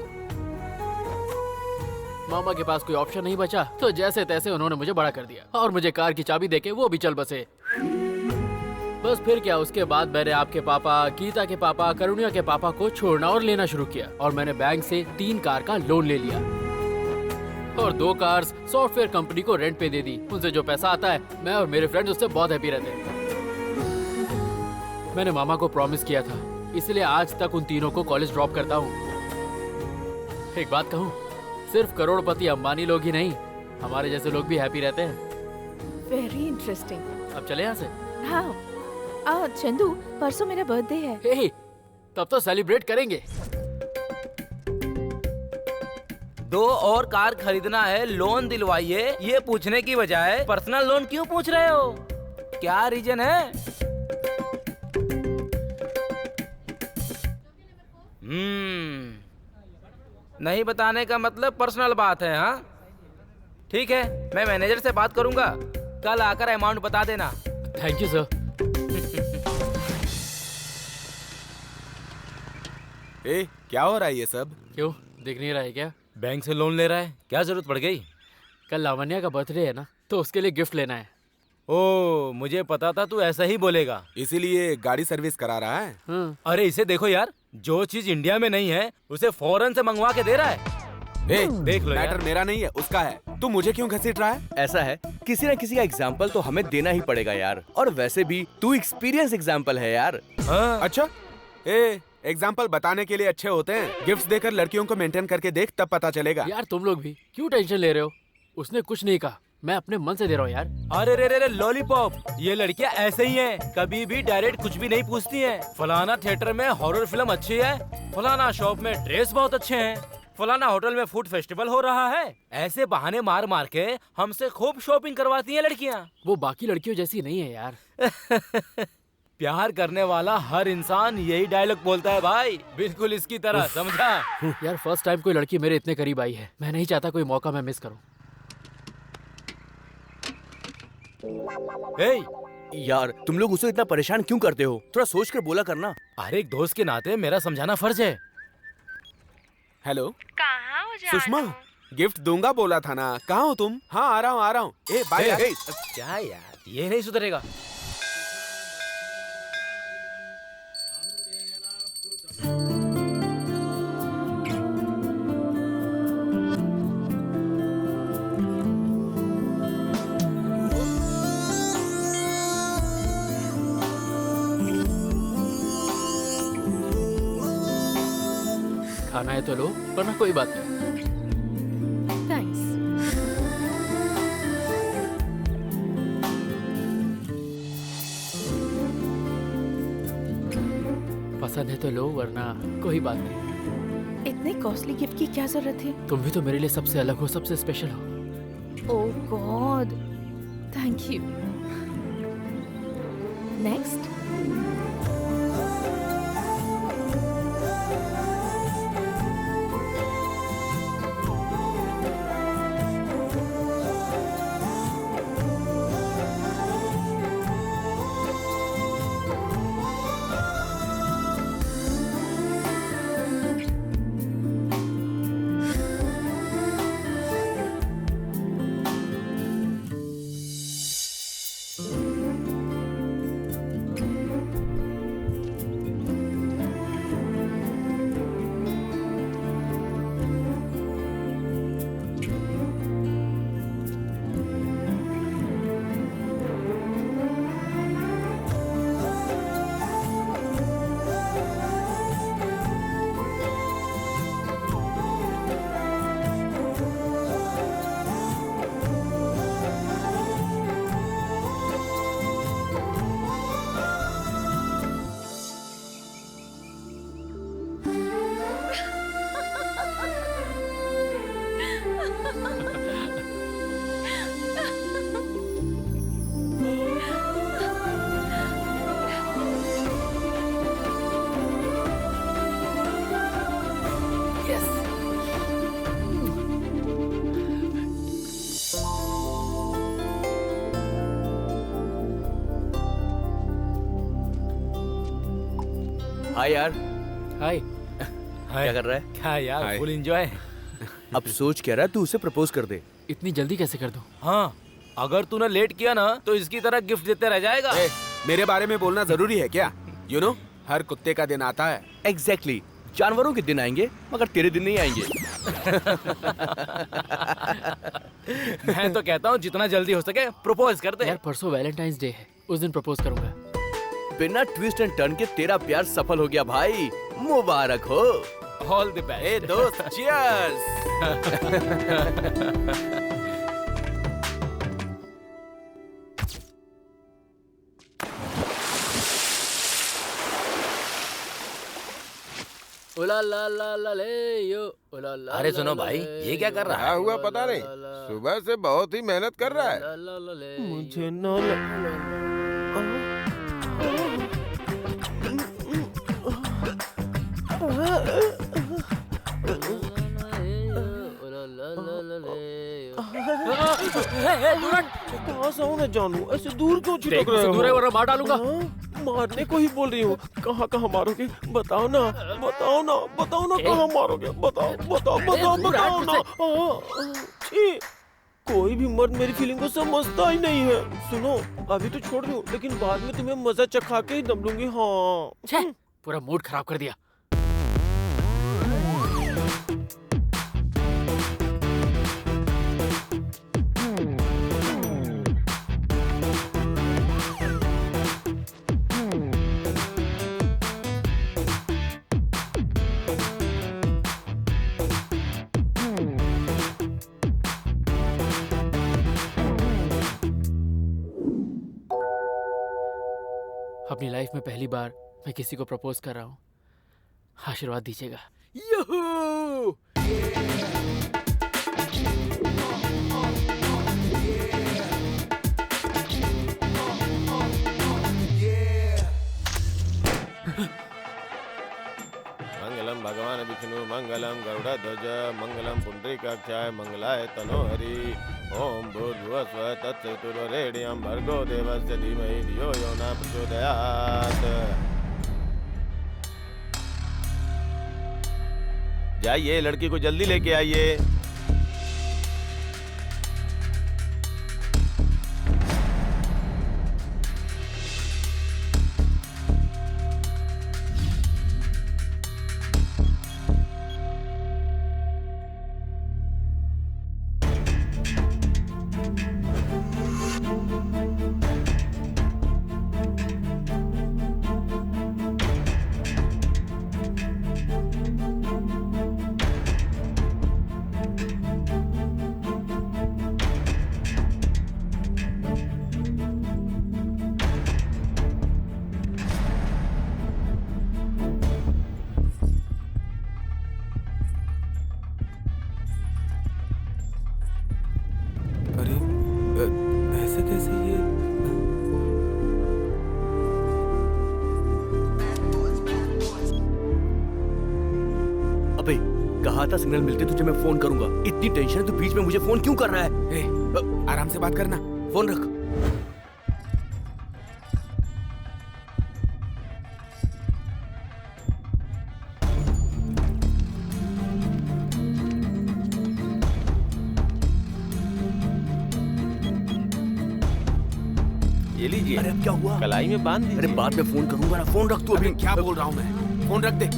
मामा के पास कोई ऑप्शन नहीं बचा, तो जैसे तैसे उन्होंने मुझे बड़ा कर दिया और मुझे कार की चाबी देके वो भी चल बसे। बस फिर क्या, उसके बाद मैंने आपके पापा, गीता के पापा, करुणिया के पापा को छोड़ना और लेना शुरू किया और मैंने बैंक से 3 कार का लोन ले लिया और 2 कार्स सॉफ्टवेयर कंपनी को रेंट पे दे दी। उनसे जो पैसा आता है, मैं और मेरे फ्रेंड्स उससे बहुत हैप्पी रहते हैं। मैंने मामा को प्रॉमिस किया था, इसलिए आज तक उन तीनों को कॉलेज ड्रॉप करता हूँ। एक बात कहूँ, सिर्फ करोड़पति अंबानी लोग ही नहीं, हमारे जैसे लोग भी हैप्पी रहते हैं। Very interesting. अब चले यहाँ से। हाँ चंदू, परसों मेरा बर्थडे है। हे, तब तो सेलिब्रेट करेंगे। 2 और कार खरीदना है, लोन दिलवाइए, ये पूछने की बजाय पर्सनल लोन क्यों पूछ रहे हो? क्या रीजन है? नहीं बताने का मतलब पर्सनल बात है। हाँ ठीक है, मैं मैनेजर से बात करूंगा, कल आकर अमाउंट बता देना। Thank you sir. ए, क्या हो रहा है ये सब? क्यों, दिख नहीं रहा है क्या? बैंक से लोन ले रहा है, क्या जरूरत पड़ गई? कल लावण्या का बर्थडे है ना, तो उसके लिए गिफ्ट लेना है। ओ, मुझे पता था तू ऐसा ही बोलेगा। इसीलिए गाड़ी सर्विस करा रहा है। अरे इसे देखो यार, जो चीज इंडिया में नहीं है उसे फॉरेन से मंगवा के दे रहा है। देख लो, मैटर मेरा नहीं है, उसका है। तू मुझे क्यों घसीट रहा है? ऐसा है, किसी न किसी का एग्जाम्पल तो हमें देना ही पड़ेगा यार। और वैसे भी तू एक्सपीरियंस एग्जाम्पल है यार। अच्छा, एग्जाम्पल बताने के लिए अच्छे होते हैं, गिफ्ट्स देकर लड़कियों को मेंटेन करके देख, तब पता चलेगा। यार तुम लोग भी क्यों टेंशन ले रहे हो? उसने कुछ नहीं कहा, मैं अपने मन से दे रहा हूँ यार। अरे रे रे रे लॉलीपॉप, ये लड़कियां ऐसे ही हैं, कभी भी डायरेक्ट कुछ भी नहीं पूछती हैं। फलाना थिएटर में हॉरर फिल्म अच्छी है, फलाना शॉप में ड्रेस बहुत अच्छे हैं, फलाना होटल में फूड फेस्टिवल हो रहा है। ऐसे बहाने मार मार के हमसे खूब शॉपिंग करवाती हैं लड़कियां। वो बाकी लड़कियों जैसी नहीं है यार। प्यार करने वाला हर इंसान यही डायलॉग बोलता है भाई, बिल्कुल इसकी तरह, समझा? यार फर्स्ट टाइम कोई लड़की मेरे इतने करीब आई है, मैं नहीं चाहता कोई मौका मैं मिस करूं। यार तुम लोग उसे इतना परेशान क्यों करते हो? थोड़ा सोच कर बोला करना। अरे एक दोस्त के नाते मेरा समझाना फर्ज है। हेलो, कहाँ हो जा सुषमा, गिफ्ट दूंगा बोला था ना, कहाँ हो तुम? हाँ आ रहा हूँ। ए बाय। क्या यार, ये नहीं सुधरेगा। खाना है तो लो, वरना कोई बात नहीं। थैंक्स। पसंद है तो लो, वरना कोई बात नहीं। इतने कॉस्टली गिफ्ट की क्या जरूरत है? तुम भी तो मेरे लिए सबसे अलग हो, सबसे स्पेशल हो। ओह गॉड, थैंक यू। नेक्स्ट। हाय यार। हाय। क्या कर रहा है? क्या यार, फुल एंजॉय। अब सोच क्या रहा है, तू उसे प्रपोज कर दे। इतनी जल्दी कैसे कर दूं? हाँ, अगर तूने लेट किया ना तो इसकी तरह गिफ्ट देते रह जाएगा। मेरे बारे में बोलना जरूरी है क्या? यू नो, हर कुत्ते का दिन आता है। एग्जैक्टली, जानवरों के दिन आएंगे मगर तेरे दिन नहीं आएंगे। मैं तो कहता हूँ जितना जल्दी हो सके प्रपोज कर दे। यार परसों वैलेंटाइंस डे है, उस दिन प्रपोज करूंगा। बिना ट्विस्ट एंड टर्न के तेरा प्यार सफल हो गया भाई, मुबारक हो। All the best. ए दोस्त, चीयर्स। ओला ला ला ला ले यो, ओला ला। अरे सुनो भाई, ये क्या कर रहा है? क्या हुआ पता नहीं, सुबह से बहुत ही मेहनत कर रहा है। मुझे न कहाँ से हूँ न जानू, ऐसे दूर क्यों छिटक रहे हो? दूर है वरना मार डालूंगा। मारने को ही बोल रही हूँ, कहाँ कहाँ मारोगे? बताओ ना, बताओ ना, बताओ ना, कहाँ मारोगे? बताओ बताओ बताओ बताओ ना। छी, कोई भी मर्द मेरी फीलिंग को समझता ही नहीं है। सुनो, अभी तो छोड़ रही हूँ, लेकिन बाद में तुम्हें मजा चखा के ही दम लूंगी। हाँ, पूरा मूड खराब कर दिया। अपनी लाइफ में पहली बार मैं किसी को प्रपोज कर रहा हूँ, आशीर्वाद दीजिएगा। यूहू! मंगलम भगवान विष्णु, मंगलम गरुड़ध्वज, मंगलम पुंडरीकाक्षाय, मंगलाय तनोहरि। ओम भूर्भुवः स्वः तत्सवितुर्वरेण्यं भर्गो देवस्य धीमहि धियो यो न प्रचोदयात्। जाइए, लड़की को जल्दी लेके आइए। ऐसे कैसे ये? अबे कहा था सिग्नल मिलते तुझे मैं फोन करूंगा। इतनी टेंशन है तो बीच में मुझे फोन क्यों कर रहा है? आराम से बात करना, फोन रख। ये लीजिए। अरे अब क्या हुआ? कलाई में बांध दीजिए। अरे बाद में फोन करूंगा ना, फोन रख तू अभी। क्या बोल रहा हूँ मैं? फोन रख दे।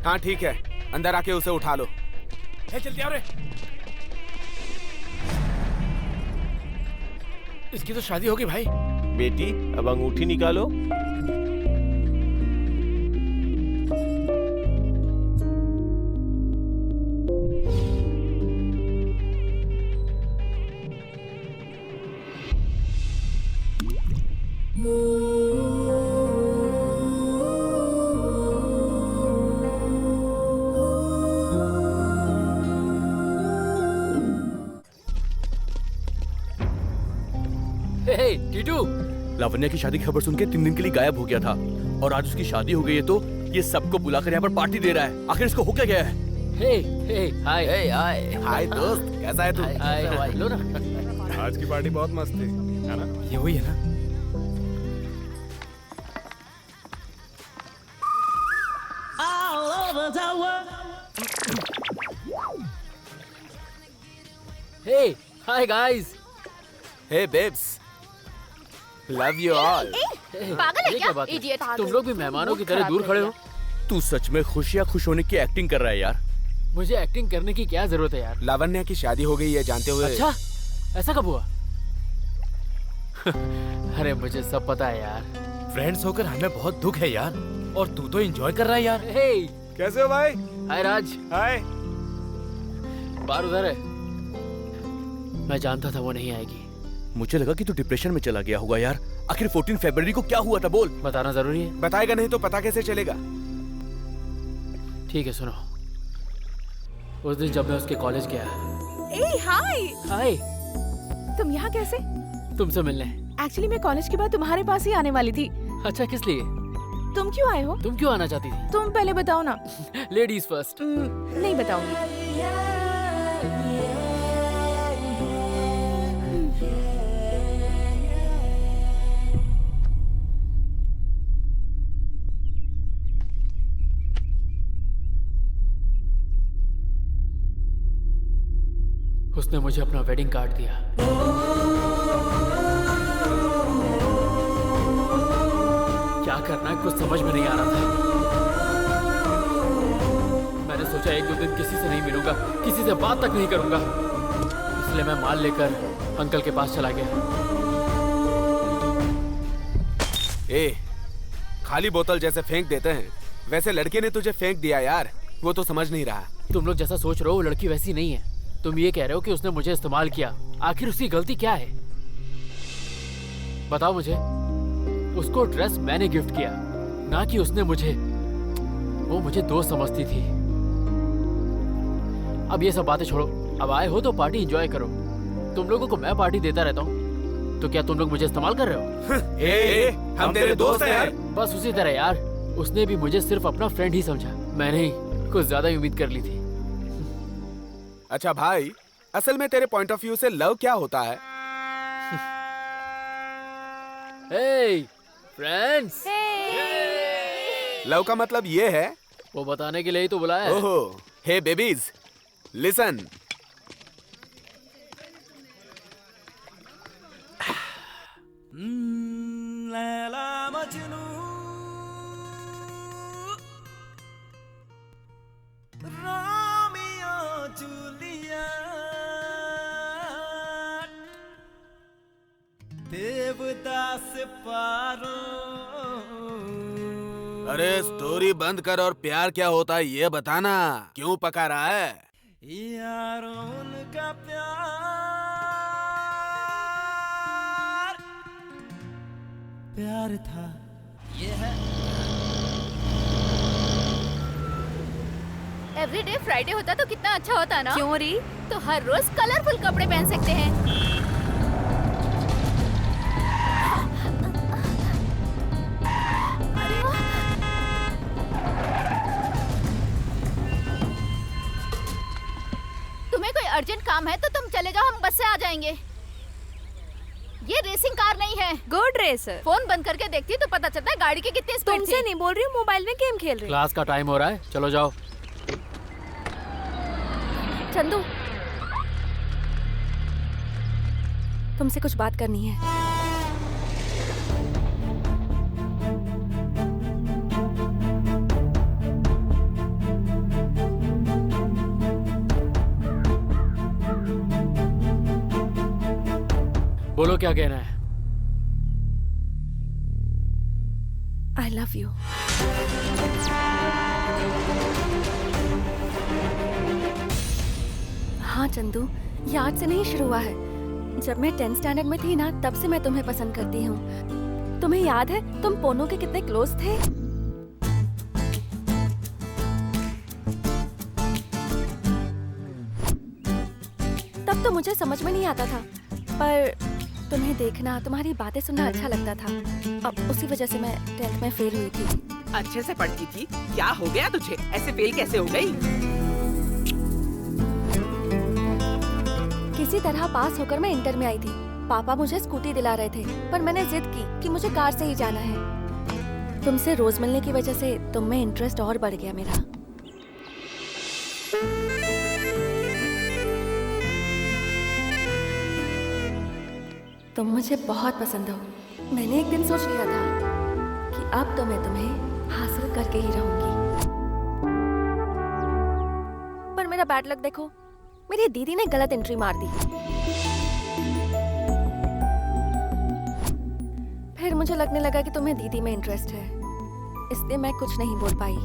हाँ ठीक है, अंदर आके उसे उठा लो। जल्दी आओ रे। इसकी तो शादी होगी भाई। बेटी, अब अंगूठी निकालो। हे टीटू, लावण्या की शादी की खबर सुन के 3 दिन के लिए गायब हो गया था और आज उसकी शादी हो गई है तो ये सबको बुलाकर यहाँ पर पार्टी दे रहा है। आखिर इसको हो क्या गया है? हे हाय हाय दोस्त, कैसा है तू? हाय लो ना। आज की पार्टी बहुत मस्त थी, है ना? ये वही है ना? Hey hi guys. Hey babes, love you all. पागल है क्या? इडियट। तुम लोग भी मेहमानों की तरह दूर खड़े हो। तू सच में खुश या खुश होने की एक्टिंग कर रहा है यार? मुझे एक्टिंग करने की क्या जरूरत है यार? लावण्या की शादी हो गई है जानते हुए। अच्छा, ऐसा कब हुआ? अरे मुझे सब पता है यार। फ्रेंड्स होकर हमें बहुत दुख है यार, और तू तो एंजॉय कर रहा है यार। हे कैसे हो भाई? हाय राज। हाय। बाहर उधर है। मैं जानता था वो नहीं आएगी। मुझे लगा कि तू डिप्रेशन में चला गया होगा यार। आखिर 14 फरवरी को क्या हुआ था बोल। बताना जरूरी है? बताएगा नहीं तो पता कैसे चलेगा? ठीक है सुनो। उस दिन जब मैं उसके कॉलेज गया। ए हाय। हाय। तुम यहाँ कैसे? तुमसे मिलने। एक्चुअली मैं कॉलेज के बाद तुम्हारे पास ही आने वाली थी। अच्छा, किस लिए? तुम क्यों आए हो? तुम क्यों आना चाहती थी? तुम पहले बताओ ना। Ladies first. नहीं बताऊंगी। उसने मुझे अपना वेडिंग कार्ड दिया। क्या करना है कुछ समझ में नहीं आ रहा था। मैंने सोचा 1-2 दिन किसी से नहीं मिलूंगा, किसी से बात तक नहीं करूंगा, इसलिए मैं माल लेकर अंकल के पास चला गया। ए, खाली बोतल जैसे फेंक देते हैं वैसे लड़के ने तुझे फेंक दिया यार। वो तो समझ नहीं रहा। तुम लोग जैसा सोच रहे हो वो लड़की वैसी नहीं है। तुम ये कह रहे हो कि उसने मुझे इस्तेमाल किया। आखिर उसकी गलती क्या है? बताओ मुझे। उसको ड्रेस मैंने गिफ्ट किया, ना कि उसने मुझे। वो मुझे दोस्त समझती थी। अब ये सब बातें छोड़ो। अब आए हो तो पार्टी एंजॉय करो। तुम लोगों को मैं पार्टी देता रहता हूँ, तो क्या तुम लोग मुझे इस्तेमाल कर रहे हो? ए, हम तेरे दोस्त हैं यार। बस उसी तरह यार। उसने भी मुझे सिर्फ अपना फ्रेंड ही समझा। मैंने ही कुछ ज्यादा ही उम्मीद कर ली थी। अच्छा भाई, असल में तेरे पॉइंट ऑफ व्यू से लव क्या होता है? हे फ्रेंड्स। लव का मतलब ये है। वो बताने के लिए ही तो बुलाया है। ओहो, hey babies, listen. Laila Majnu Romeo Julia Devdas Paro. अरे स्टोरी बंद कर और प्यार क्या होता है ये बताना। क्यों पका रहा है? यारों उनका प्यार था ये है। एवरीडे फ्राइडे होता तो कितना अच्छा होता ना। क्यों री? तो हर रोज कलरफुल कपड़े पहन सकते हैं। अरे वाह। तुम्हें कोई अर्जेंट काम है तो तुम चले जाओ, हम बस से आ जाएंगे। ये रेसिंग कार नहीं है। Good racer. फोन बंद करके देखती तो पता चलता है गाड़ी की कितनी स्पीड थी। तुमसे नहीं बोल रही हूँ, मोबाइल में गेम खेल रही हूँ। क्लास का टाइम हो रहा है, चलो जाओ। चंदू, तुमसे कुछ बात करनी है। बोलो क्या कहना है? I love you. हाँ चंदू, ये आज से नहीं शुरू हुआ है। जब मैं 10th स्टैंडर्ड में थी ना, तब से मैं तुम्हें पसंद करती हूँ। तुम्हें याद है तुम पोनू के कितने क्लोज थे? तब तो मुझे समझ में नहीं आता था, पर तुम्हें देखना, तुम्हारी बातें सुनना अच्छा लगता था। अब उसी वजह से मैं 10th में फेल हुई थी। अच्छे से पढ़ती थी, क्या हो गया तुझे? ऐसे फेल कैसे हो गई? किसी तरह पास होकर मैं इंटर में आई थी। पापा मुझे स्कूटी दिला रहे थे, पर मैंने जिद की कि मुझे कार से ही जाना है। तुमसे रोज मिलने की वजह से तुम में इंटरेस्ट और बढ़ गया मेरा। तुम मुझे बहुत पसंद हो। मैंने एक दिन सोच लिया था कि अब तो मैं तुम्हें हासिल करके ही रहूंगी। पर मेरा बैड लक देखो, मेरी दीदी ने गलत एंट्री मार दी। फिर मुझे लगने लगा कि तुम्हें दीदी में इंटरेस्ट है, इसलिए मैं कुछ नहीं बोल पाई।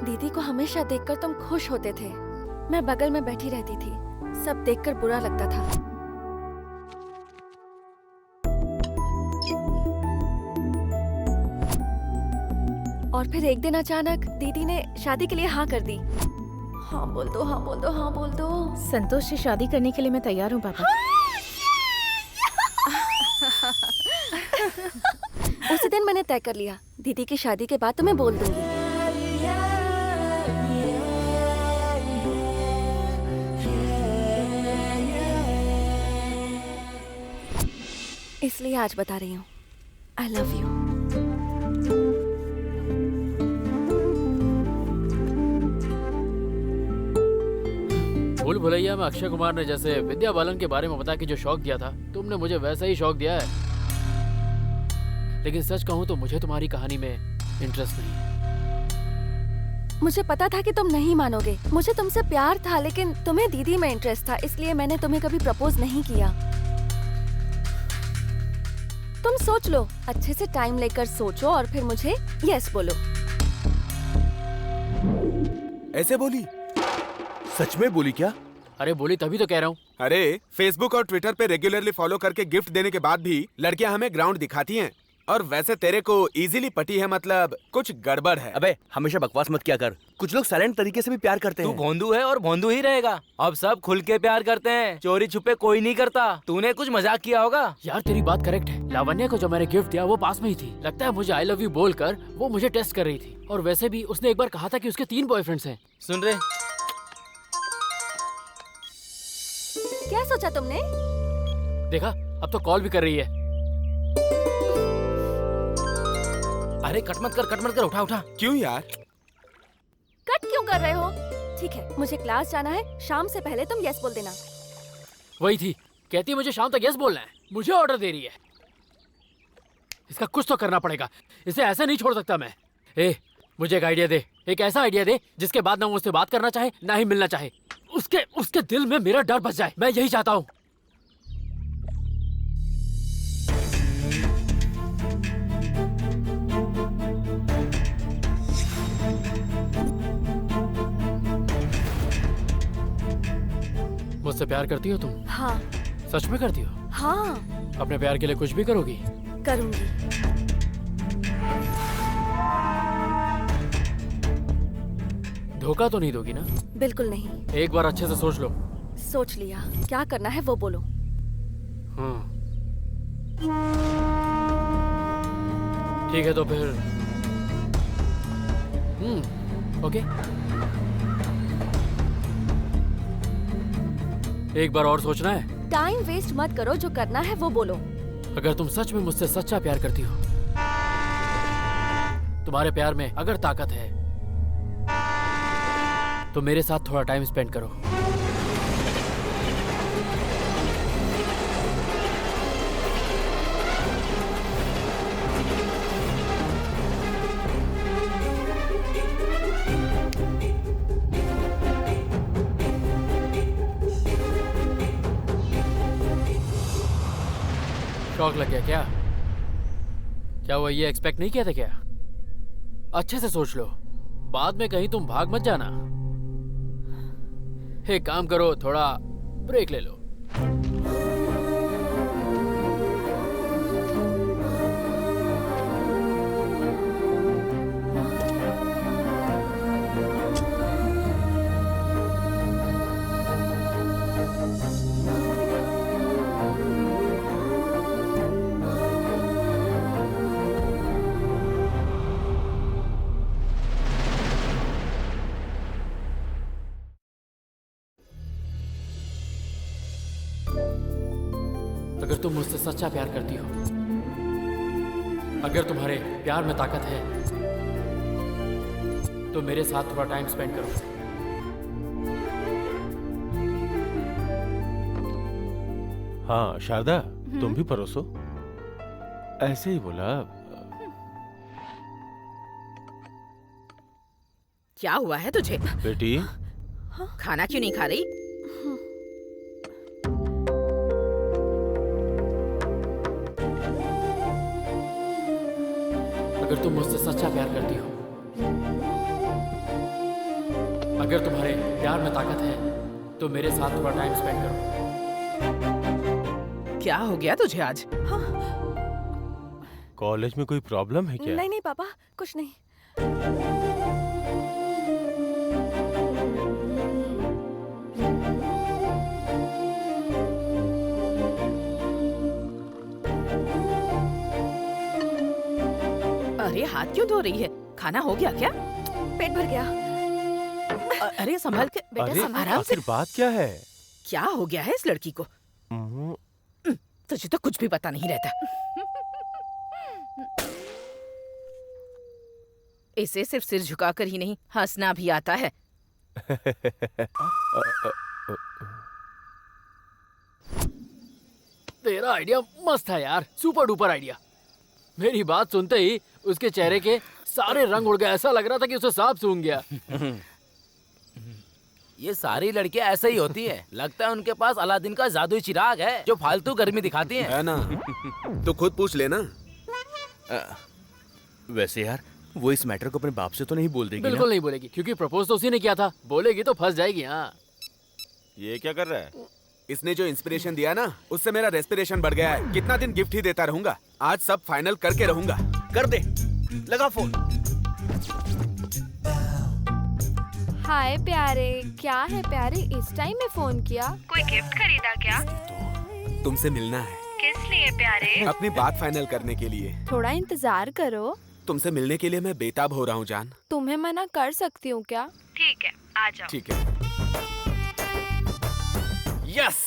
दीदी को हमेशा देखकर तुम खुश होते थे। मैं बगल में बैठी रहती थी, सब देखकर बुरा लगता था। और फिर एक दिन अचानक दीदी ने शादी के लिए हाँ कर दी। हाँ बोल दो, हाँ बोल दो, हाँ बोल दो। संतोष से शादी करने के लिए मैं तैयार हूँ पापा। उसी दिन मैंने तय कर लिया, दीदी की शादी के बाद तुम्हें बोल दूंगी। इसलिए आज बता रही हूँ, आई लव यू। भूल भुलैया में अक्षय कुमार ने जैसे विद्या बालन के बारे में बता के जो शौक दिया था, तुमने मुझे वैसा ही शौक दिया है। लेकिन सच कहूँ तो मुझे तुम्हारी कहानी में इंटरेस्ट नहीं है। मुझे पता था कि तुम नहीं मानोगे। मुझे तुमसे प्यार था, लेकिन तुम्हें दीदी में इंटरेस्ट था, इसलिए मैंने तुम्हें कभी प्रपोज नहीं किया। तुम सोच लो, अच्छे से टाइम लेकर सोचो और फिर मुझे यस बोलो। ऐसे बोली? सच में बोली क्या? अरे बोली तभी तो कह रहा हूँ। अरे फेसबुक और ट्विटर पे रेगुलरली फॉलो करके गिफ्ट देने के बाद भी लड़कियां हमें ग्राउंड दिखाती हैं। और वैसे तेरे को इजीली पटी है, मतलब कुछ गड़बड़ है। अबे हमेशा बकवास मत किया कर। कुछ लोग साइलेंट तरीके से भी प्यार करते हैं। तू भोंदू है और भोंदू ही रहेगा। अब सब खुल के प्यार करते हैं, चोरी छुपे कोई नहीं करता। तूने कुछ मजाक किया होगा। यार तेरी बात करेक्ट है। लावण्या को जो मैंने गिफ्ट दिया वो पास में ही थी। लगता है मुझे आई लव यू बोलकर वो मुझे टेस्ट कर रही थी। और वैसे भी उसने एक बार कहा था कि उसके 3 बॉयफ्रेंड्स हैं। सुन रहे? क्या सोचा तुमने? देखा, अब तो कॉल भी कर रही है। अरे कट मत कर, उठा उठा। क्यों यार? कट क्यों कर रहे हो? ठीक है, मुझे क्लास जाना है, शाम से पहले तुम यस बोल देना। वही थी, कहती है मुझे शाम तक यस बोलना है। मुझे ऑर्डर दे रही है। इसका कुछ तो करना पड़ेगा, इसे ऐसे नहीं छोड़ सकता मैं। मुझे एक आइडिया दे, एक ऐसा आइडिया दे जिसके बाद ना वो मुझसे बात करना चाहे ना ही मिलना चाहे। उसके दिल में मेरा डर बस जाए, मैं यही चाहता हूँ। मुझसे प्यार करती हो तुम? हाँ। सच में करती हो? हाँ। अपने प्यार के लिए कुछ भी करोगी? करूंगी। धोखा तो नहीं दोगी ना? बिल्कुल नहीं। एक बार अच्छे से सोच लो। सोच लिया, क्या करना है वो बोलो। ठीक है तो फिर ओके। एक बार और सोचना है। टाइम वेस्ट मत करो, जो करना है वो बोलो। अगर तुम सच में मुझसे सच्चा प्यार करती हो, तुम्हारे प्यार में अगर ताकत है, तो मेरे साथ थोड़ा टाइम स्पेंड करो। शौक लग गया क्या? क्या वो ये एक्सपेक्ट नहीं किया था क्या? अच्छे से सोच लो, बाद में कहीं तुम भाग मत जाना। एक काम करो, थोड़ा ब्रेक ले लो। अगर तुम मुझसे सच्चा प्यार करती हो, अगर तुम्हारे प्यार में ताकत है, तो मेरे साथ थोड़ा टाइम स्पेंड करो। हाँ शारदा, तुम भी परोसो। ऐसे ही बोला। क्या हुआ है तुझे? बेटी, खाना क्यों नहीं खा रही? अगर तुम मुझसे सच्चा प्यार करती हो, अगर तुम्हारे प्यार में ताकत है, तो मेरे साथ थोड़ा टाइम स्पेंड करो। क्या हो गया तुझे आज? कॉलेज में कोई प्रॉब्लम है क्या? नहीं नहीं पापा, कुछ नहीं। अरे हाथ क्यों धो रही है? खाना हो गया क्या? पेट भर गया। अरे संभल के बेटा, अरे आराम से। आखिर बात क्या है? क्या हो गया है इस लड़की को? तुझे तो कुछ भी पता नहीं रहता। इसे सिर्फ सिर झुकाकर ही नहीं, हंसना भी आता है। तेरा आइडिया मस्त था यार, सुपर डुपर आइडिया। मेरी बात सुनते ही उसके चेहरे के सारे रंग उड़ गए, ऐसा लग रहा था कि उसे सांप सूंघ गया। ये सारी लड़कियां ऐसे ही होती है। लगता है उनके पास अलादीन का जादुई चिराग है जो फालतू गर्मी दिखाती है। है ना? तो खुद पूछ लेना। वैसे यार, वो इस मैटर को अपने बाप से तो नहीं बोल देगी बिल्कुल ना? नहीं बोलेगी, क्योंकि प्रपोज तो उसी ने किया था। बोलेगी तो फंस जाएगी। हाँ, ये क्या कर रहा है? इसने जो इंस्पिरेशन दिया ना, उससे मेरा रेस्पिरेशन बढ़ गया है। कितना दिन गिफ्ट ही देता रहूंगा? आज सब फाइनल करके रहूंगा। कर दे, लगा फोन। हाय प्यारे, क्या है प्यारे, इस टाइम में फोन किया? कोई गिफ्ट खरीदा क्या? तुमसे मिलना है। किस लिए प्यारे? अपनी बात फाइनल करने के लिए। थोड़ा इंतजार करो। तुमसे मिलने के लिए मैं बेताब हो रहा हूँ जान। तुम्हें मना कर सकती हूँ क्या? ठीक है, आ जाओ। ठीक है। यस।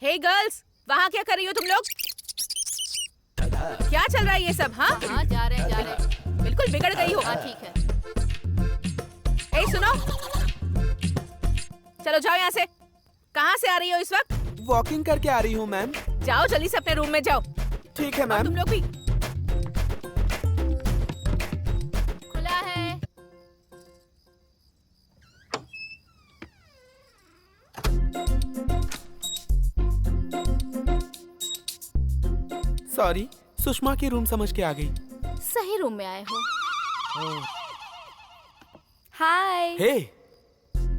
हे गर्ल्स, वहाँ क्या कर रही हो तुम लोग? क्या चल रहा है ये सब? हाँ हाँ, जा रहे हैं। बिल्कुल बिगड़ गई हो। हाँ ठीक है। ए सुनो, चलो जाओ यहाँ से। कहाँ से आ रही हो इस वक्त? वॉकिंग करके आ रही हूँ मैम। जाओ जल्दी से अपने रूम में जाओ। ठीक है और मैम। तुम लोग भी। खुला है। सॉरी, सुषमा की रूम समझ के आ गई। सही रूम में आए हो। हाय। हे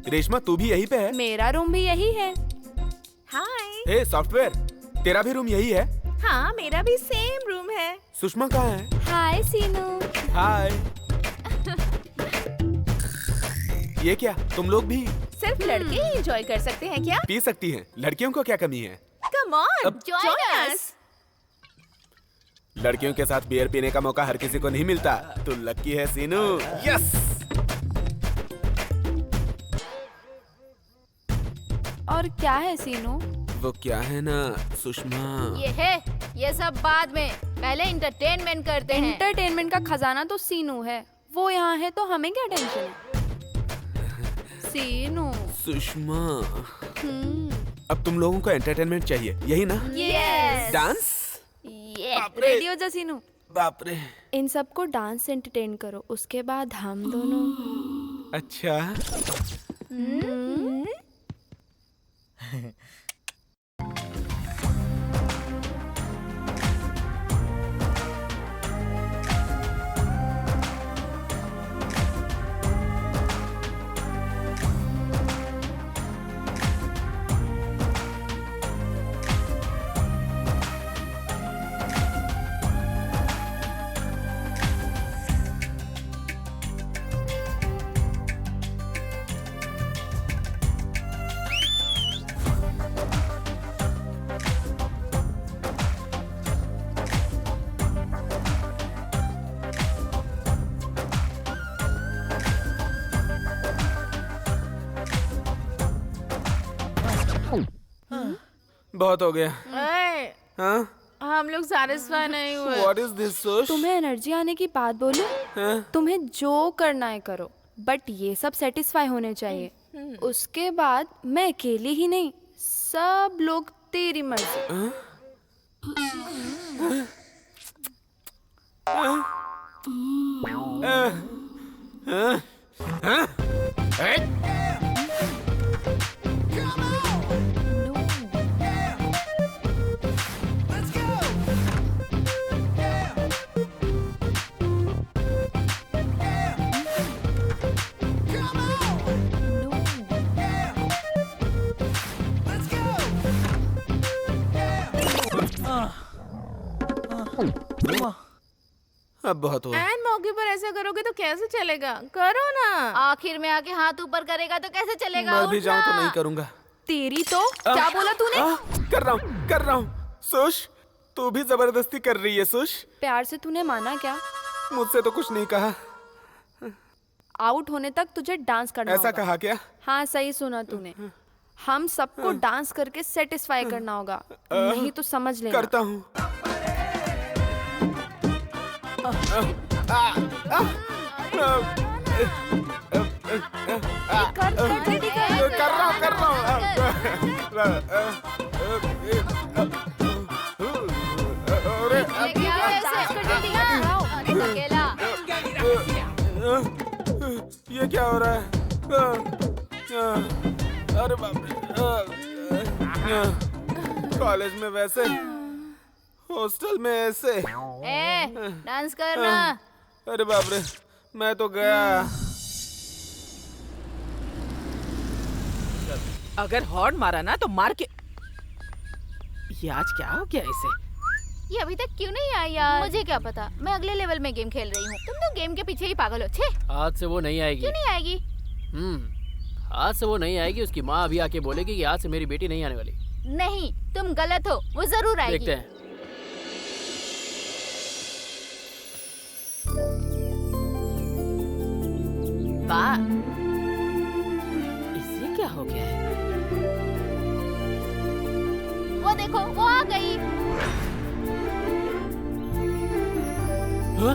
रेशमा, तू भी यहीं पे है? मेरा रूम भी यही है। हाय। हे सॉफ्टवेयर, तेरा भी रूम यही है? हाँ, मेरा भी सेम रूम है। सुषमा कहाँ है? हाय सीनू। हाय। ये क्या, तुम लोग भी सिर्फ लड़के ही एंजॉय कर सकते हैं क्या? पी सकती हैं, लड़कियों को क्या कमी है? कम ऑन, अब- जॉइन अस। लड़कियों के साथ बियर पीने का मौका हर किसी को नहीं मिलता। तू लकी है सीनू। यस। और क्या है सीनू? वो क्या है ना सुषमा। ये सब बाद में, पहले इंटरटेनमेंट करते हैं। एंटरटेनमेंट का खजाना तो सीनू है। वो यहाँ है तो हमें क्या टेंशन है? सीनू। सुषमा, अब तुम लोगों को एंटरटेनमेंट चाहिए, यही ना? यस। डांस? रेडी हो जा सीनू। बाप रे। इन सबको डांस से एंटरटेन करो, उसके बाद हम दोनों। अच्छा। बहुत हो गया। ए, हाँ? हम लोग सैटिस्फाई नहीं हुए। What is this, सोश? तुम्हें एनर्जी आने की बात बोलूं? तुम्हें जो करना है करो, बट ये सब सेटिस्फाई होने चाहिए। उसके बाद मैं अकेली ही नहीं, सब लोग तेरी मर्जी। अब बहुत हुआ। एन मौके पर ऐसा करोगे तो कैसे चलेगा? करो ना। आखिर में आके हाथ ऊपर करेगा तो कैसे चलेगा? मैं भी उठ जाऊँ तो ना। नहीं करूँगा। तेरी तो क्या बोला तूने? कर रहा हूँ। सोश, तू भी जबरदस्ती कर रही है सोश। प्यार से तूने माना क्या? मुझसे तो कुछ नहीं कहा। आउट होने तक तुझे डांस करना ऐसा होगा। कहा क्या? हाँ सही सुना तूने। हम सबको डांस करके सेटिस्फाई करना होगा, नहीं तो समझ लेना। करता हूँ। कर रहा ये क्या हो रहा है? अरे बाप रे। कॉलेज में वैसे, हॉस्टल में ऐसे। डांस करना। अरे बाप रे, मैं तो गया। अगर हॉर्न मारा ना तो मार के। ये आज क्या हो गया इसे? ये अभी तक क्यों नहीं आई यार? मुझे क्या पता, मैं अगले लेवल में गेम खेल रही हूँ। तुम तो गेम के पीछे ही पागल हो। छे, आज से वो नहीं आएगी। क्यों नहीं आएगी? आज से वो नहीं आएगी। उसकी माँ अभी आके बोलेगी कि आज से मेरी बेटी नहीं आने वाली। नहीं, तुम गलत हो, वो जरूर आएगी। देखते हैं। वाह, इसे क्या हो गया है? वो देखो, वो आ गई। हाँ?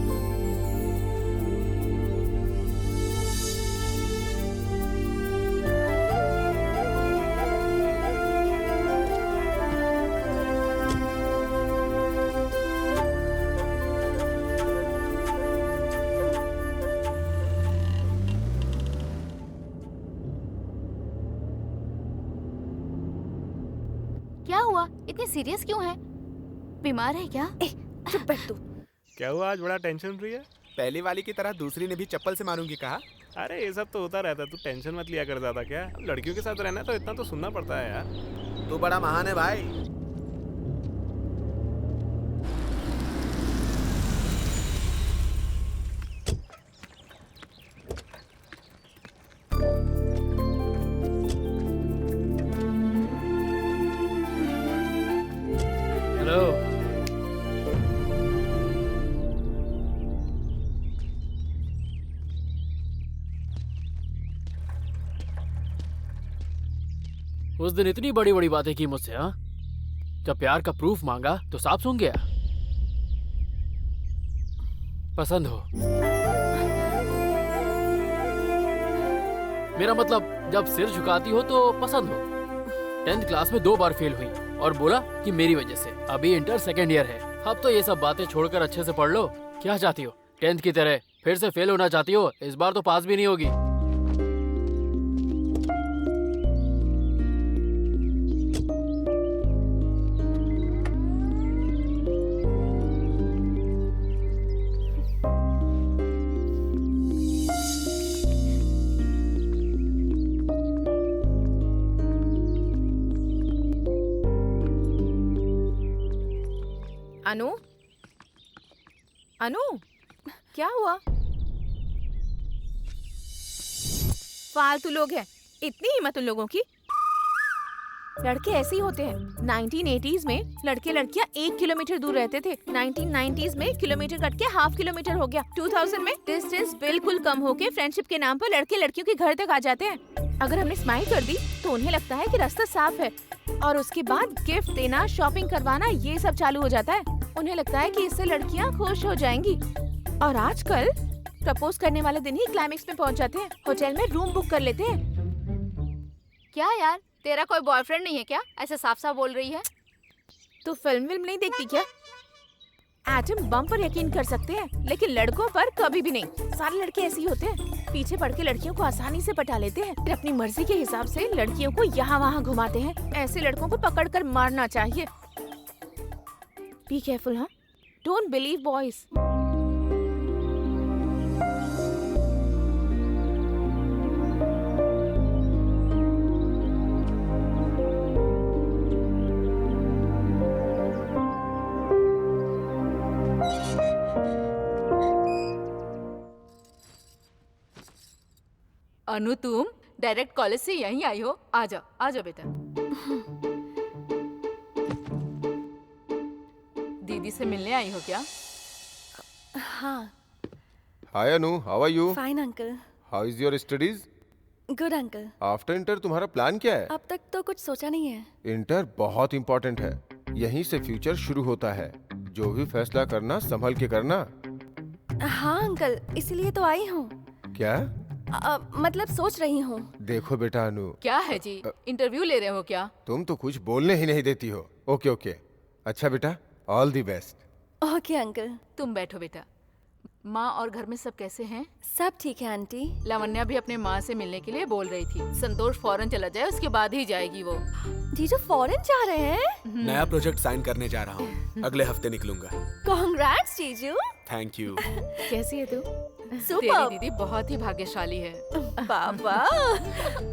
क्या हुआ? इतनी सीरियस क्यों है? बीमार है क्या? चुप बैठ तू। क्या हुआ, आज बड़ा टेंशन रही है? पहली वाली की तरह दूसरी ने भी चप्पल से मारूंगी कहा। अरे ये सब तो होता रहता है, तू टेंशन मत लिया कर। ज्यादा क्या, लड़कियों के साथ रहना तो इतना तो सुनना पड़ता है यार। तू बड़ा महान है भाई। हेलो। उस दिन इतनी बड़ी बड़ी बातें की मुझसे, हाँ? जब प्यार का प्रूफ मांगा तो साफ सूंघ गया। पसंद हो? मेरा मतलब जब सिर झुकाती हो तो पसंद हो। 10th क्लास में 2 बार फेल हुई और बोला कि मेरी वजह से। अभी इंटर 2nd ईयर है। अब तो ये सब बातें छोड़कर अच्छे से पढ़ लो। क्या चाहती हो? 10th की तरह फिर से फेल होना चाहती हो? इस बार तो पास भी नहीं होगी। अनु, अनु, क्या हुआ? फालतू लोग हैं। इतनी हिम्मत उन लोगों की? लड़के ऐसे ही होते हैं। 1980s में लड़के लड़कियां 1 किलोमीटर दूर रहते थे। 1990s में किलोमीटर कट के हाफ किलोमीटर हो गया। 2000 में डिस्टेंस बिल्कुल कम होके फ्रेंडशिप के नाम पर लड़के लड़कियों के घर तक आ जाते हैं। अगर हमने स्माइल कर दी तो उन्हें लगता है कि रास्ता साफ है, और उसके बाद गिफ्ट देना, शॉपिंग करवाना, ये सब चालू हो जाता है। उन्हें लगता है कि इससे लड़कियां खुश हो जाएंगी। और आजकल प्रपोज करने वाले दिन ही क्लाइमेक्स में पहुंच जाते हैं। होटल में रूम बुक कर लेते हैं। क्या यार, तेरा कोई बॉयफ्रेंड नहीं है क्या? ऐसे साफ साफ बोल रही है। तो फिल्म नहीं देखती क्या? एटम बम पर यकीन कर सकते हैं, लेकिन लड़कों पर कभी भी नहीं। सारे लड़के ऐसे ही होते हैं, पीछे पड़ के लड़कियों को आसानी से पटा लेते हैं, फिर अपनी मर्जी के हिसाब से लड़कियों को यहाँ वहाँ घुमाते हैं। ऐसे लड़कों को पकड़ कर मारना चाहिए। बी केयरफुल, हाँ? Don't believe boys. अनु, तुम डायरेक्ट कॉलेज से यहीं आई हो? आ जाओ बेटा। दीदी से मिलने आई हो क्या? हाँ। Hi Anu, how are you? Fine uncle. How is your studies? Good uncle. After inter तुम्हारा प्लान क्या है? अब तक तो कुछ सोचा नहीं है। इंटर बहुत इम्पोर्टेंट है, यहीं से फ्यूचर शुरू होता है। जो भी फैसला करना संभल के करना। हाँ अंकल, इसलिए तो आई हूँ। क्या? मतलब सोच रही हूँ। देखो बेटा अनु। क्या है जी, इंटरव्यू ले रहे हो क्या? तुम तो कुछ बोलने ही नहीं देती हो। ओके ओके, अच्छा बेटा, all the best. Okay uncle. तुम बैठो बेटा। माँ और घर में सब कैसे हैं? सब ठीक है आंटी। लावण्या भी अपने माँ से मिलने के लिए बोल रही थी। संतोष फॉरेन चला जाए, उसके बाद ही जाएगी वो। जीजू फॉरेन जा रहे हैं? नया प्रोजेक्ट साइन करने जा रहा हूँ, अगले हफ्ते निकलूंगा। कांग्रेट्स जीजू। Thank you. कैसी है तू? तेरी दीदी बहुत ही भाग्यशाली है। बाबा।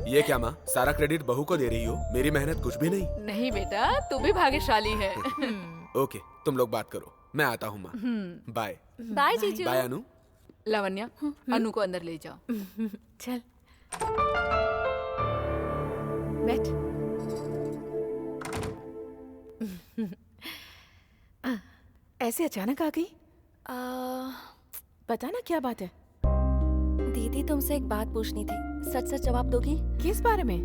ये क्या माँ, सारा क्रेडिट बहू को दे रही हो? मेरी मेहनत कुछ भी नहीं। नहीं बेटा, तू भी भाग्यशाली है। ओके, तुम लोग बात करो, मैं आता हूँ माँ। बाय। बाय जीजू। बाय अनु। लावण्या, अनु को अंदर ले जाओ। चल बैठ। ऐसे अचानक आ गई? बता ना, क्या बात है? दीदी तुमसे एक बात पूछनी थी, सच सच जवाब दोगी? किस बारे में?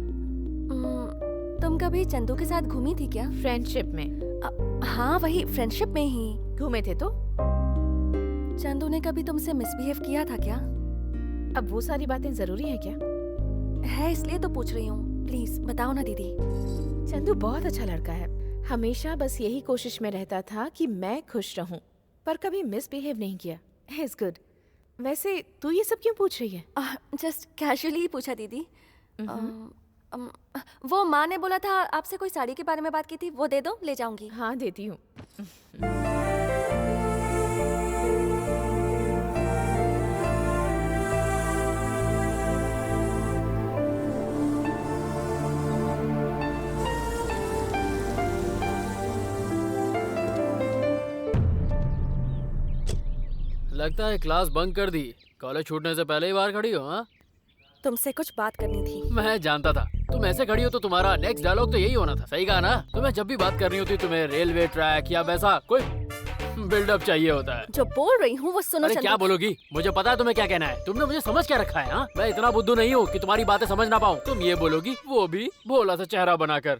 तुम कभी चंदू के साथ घूमी थी क्या? फ्रेंडशिप में? हाँ वही, फ्रेंडशिप में ही घूमे थे। तो चंदू ने कभी तुमसे मिसबिहेव किया था क्या? अब वो सारी बातें जरूरी है क्या? है, इसलिए तो पूछ रही हूँ। प्लीज बताओ ना दीदी। चंदू बहुत अच्छा लड़का है, हमेशा बस यही कोशिश में रहता था कि मैं खुश रहूं, पर कभी मिसबिहेव नहीं किया। Is good. वैसे तू ये सब क्यों पूछ रही है? जस्ट कैजुअली ही पूछा दीदी। वो माँ ने बोला था आपसे कोई साड़ी के बारे में बात की थी, वो दे दो, ले जाऊंगी। हाँ देती हूँ। लगता है क्लास बंक कर दी। कॉलेज छूटने से पहले ही बाहर खड़ी हो? हाँ, तुमसे कुछ बात करनी थी। मैं जानता था तुम ऐसे खड़ी हो तो तुम्हारा नेक्स्ट डायलॉग तो यही होना था। सही कहा ना? तुम्हें जब भी बात करनी होती तुम्हें रेलवे ट्रैक या वैसा कोई बिल्डअप चाहिए होता है। जो बोल रही हूँ वो सुनो। अरे क्या बोलोगी? मुझे पता है तुम्हें क्या कहना है। तुमने मुझे समझ क्या रखा है? हाँ, मैं इतना बुद्धू नहीं हूँ कि तुम्हारी बातें समझ ना पाऊँ। तुम ये बोलोगी, वो भी भोला सा चेहरा बनाकर।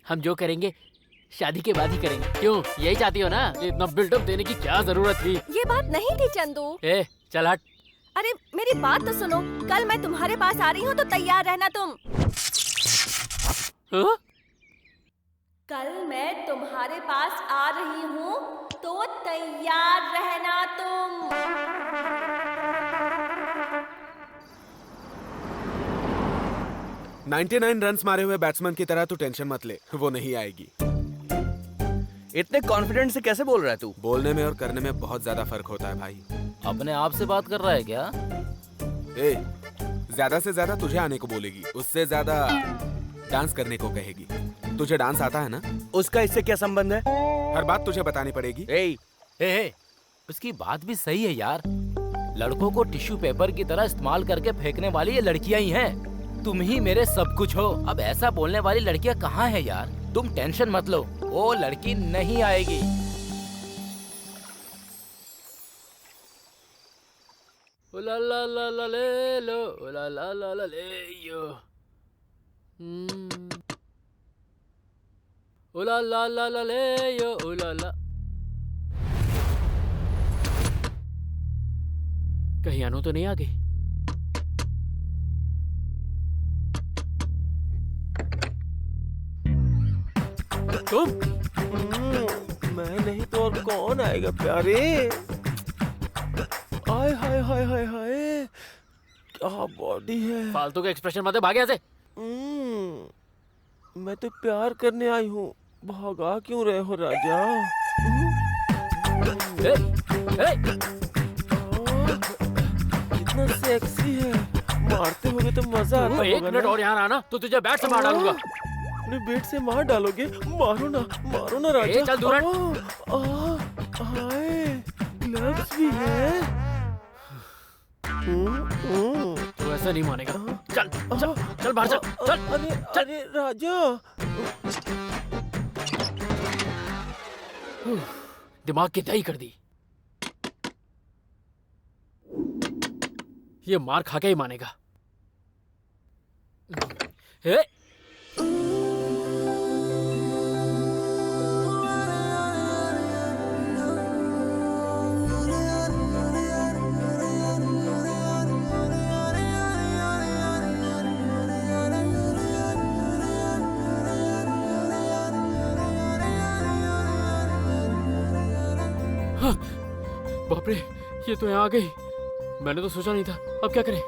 हम जो करेंगे शादी के बाद ही करेंगे। क्यों, यही चाहती हो ना? इतना बिल्डअप देने की क्या जरूरत थी? ये बात नहीं थी चंदू। ए चल हट। अरे मेरी बात तो सुनो, कल मैं तुम्हारे पास आ रही हूँ तो तैयार रहना तुम। हाँ? कल मैं तुम्हारे पास आ रही हूँ तो तैयार रहना तुम। 99 रन्स मारे हुए बैट्समैन की तरह तू टेंशन मत ले, वो नहीं आएगी। इतने कॉन्फिडेंट से कैसे बोल रहा है तू? बोलने में और करने में बहुत ज्यादा फर्क होता है भाई। अपने आप से बात कर रहा है क्या? ए, ज्यादा से ज्यादा तुझे आने को बोलेगी, उससे ज्यादा डांस करने को कहेगी। तुझे डांस आता है ना? उसका इससे क्या संबंध है? हर बात तुझे बतानी पड़ेगी। ए, उसकी बात भी सही है यार। लड़कों को टिश्यू पेपर की तरह इस्तेमाल करके फेंकने वाली ये लड़कियां ही हैं। तुम ही मेरे सब कुछ हो। अब ऐसा बोलने वाली लड़कियां कहाँ है यार? तुम टेंशन मत लो, वो लड़की नहीं आएगी। उला ला ला ला ले लो, उला ला ला ला ले यो। उला ला ला ला ले यो, उला ला। कहीं अनु तो नहीं आ गई? तुम? मैं नहीं तो और कौन आएगा प्यारे? हाय हाय हाय हाय हाय, क्या बॉडी है। फालतू का एक्सप्रेशन मत दे, भाग यहाँ से। मैं तो प्यार करने आई हूँ, भागा क्यों रहे हो राजा? इतना सेक्सी है, मारते होगे तो मजा आता होगा। एक मिनट और यहाँ आना तो तुझे बैट से मार डालूंगा। अपने बेट से मार डालोगे? मारो ना राजा। चल दूर हाय, ग्लव्स भी है। तू ऐसा नहीं मानेगा। चल चल चल बाहर चल। अरे राजा, दिमाग की दही कर दी। ये मार खा के ही मानेगा। बाप रे, ये तो यहाँ आ गई। मैंने तो सोचा नहीं था। अब क्या करें?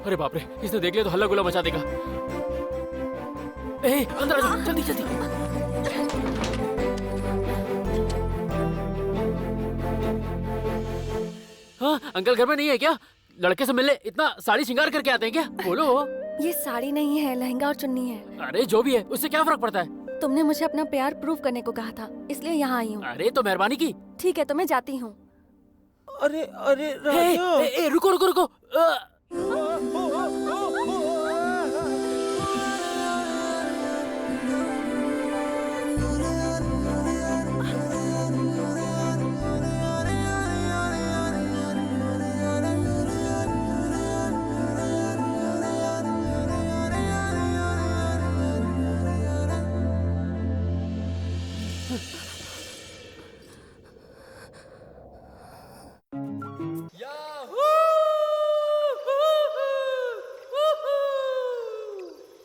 अरे बाप रे, इसने देख लिया तो हल्ला गुल्ला मचा देगा। अंदर आ जाओ, जल्दी जल्दी। हाँ अंकल घर में नहीं है क्या? लड़के से मिलने इतना साड़ी श्रृंगार करके आते हैं क्या? बोलो। ये साड़ी नहीं है, लहंगा और चुन्नी है। अरे जो भी है, उससे क्या फर्क पड़ता है? तुमने मुझे अपना प्यार प्रूव करने को कहा था, इसलिए यहाँ आई हूँ। अरे तो मेहरबानी की। ठीक है तो मैं जाती हूँ। अरे राजा, रुको रुको रुको।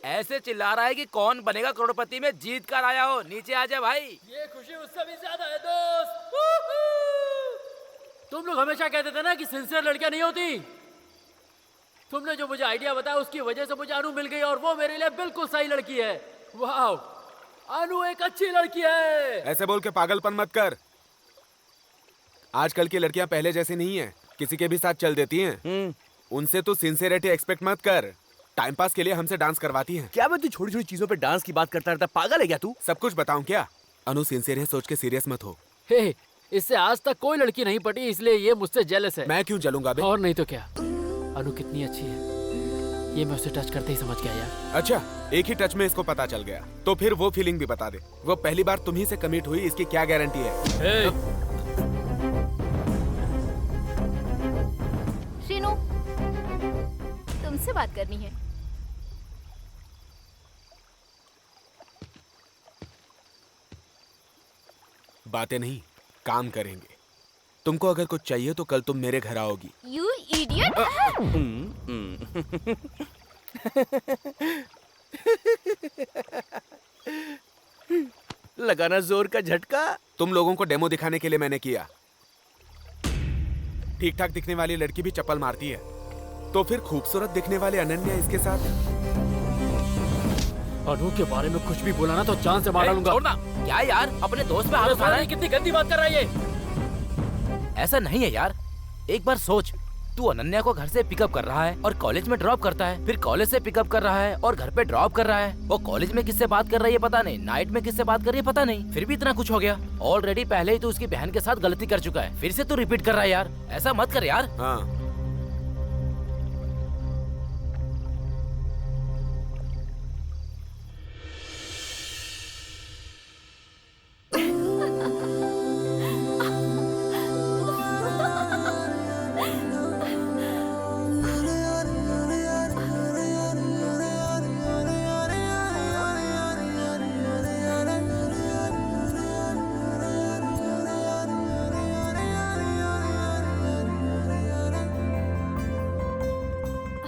ऐसे चिल्ला रहा है कि कौन बनेगा करोड़पति में जीत कर आया हो। नीचे आ जा भाई। ये खुशी उससे भी ज्यादा है दोस्त। तुम लोग हमेशा कहते थे ना कि सिंसियर लड़कियां नहीं होती। तुमने जो मुझे आइडिया बताया उसकी वजह से मुझे अनु मिल गई और वो मेरे लिए बिल्कुल सही लड़की है। वाह, अनु एक अच्छी लड़की है। ऐसे बोल के पागलपन मत कर। आजकल की लड़कियां पहले जैसी नहीं है, किसी के भी साथ चल देती हैं। उनसे तू सिंसियरिटी एक्सपेक्ट मत कर। टाइम पास के लिए हमसे डांस करवाती हैं। क्या मैं तू छोटी छोटी चीजों पे डांस की बात करता रहता? पागल है क्या तू? सब कुछ बताऊं क्या? अनु सिंसियर है, सोच के सीरियस मत हो। हे, इससे आज तक कोई लड़की नहीं पटी, इसलिए ये मुझसे जेलस है। मैं क्यों जलूंगा बे? और नहीं तो क्या। अनु कितनी अच्छी है, ये मैं उसे टच करते ही समझ गया यार। अच्छा, एक ही टच में इसको पता चल गया, तो फिर वो फीलिंग भी बता दे। वो पहली बार तुम्ही से कमिट हुई, इसकी क्या गारंटी है? शीनू, तुमसे बात करनी है। बातें नहीं, काम करेंगे। तुमको अगर कुछ चाहिए तो कल तुम मेरे घर आओगी। You idiot! लगाना जोर का झटका। तुम लोगों को डेमो दिखाने के लिए मैंने किया। ठीक ठाक दिखने वाली लड़की भी चप्पल मारती है, तो फिर खूबसूरत दिखने वाले अनन्या इसके साथ। अनु के बारे में कुछ भी बोला ना तो जान से मार डालूंगा। छोड़ना। क्या यार, अपने दोस्त पे हाथ उठा रहा है? कितनी गंदी बात कर रहा है ये। ऐसा नहीं है यार, एक बार सोच, तू अनन्या को घर से पिकअप कर रहा है और कॉलेज में ड्रॉप करता है, फिर कॉलेज से पिकअप कर रहा है और घर पे ड्रॉप कर रहा है। वो कॉलेज में किससे बात कर रही है पता नहीं, नाइट में किससे बात कर रही है पता नहीं, फिर भी इतना कुछ हो गया। ऑलरेडी पहले ही तू उसकी बहन के साथ गलती कर चुका है, फिर से तू रिपीट कर रहा है यार। ऐसा मत कर यार। हाँ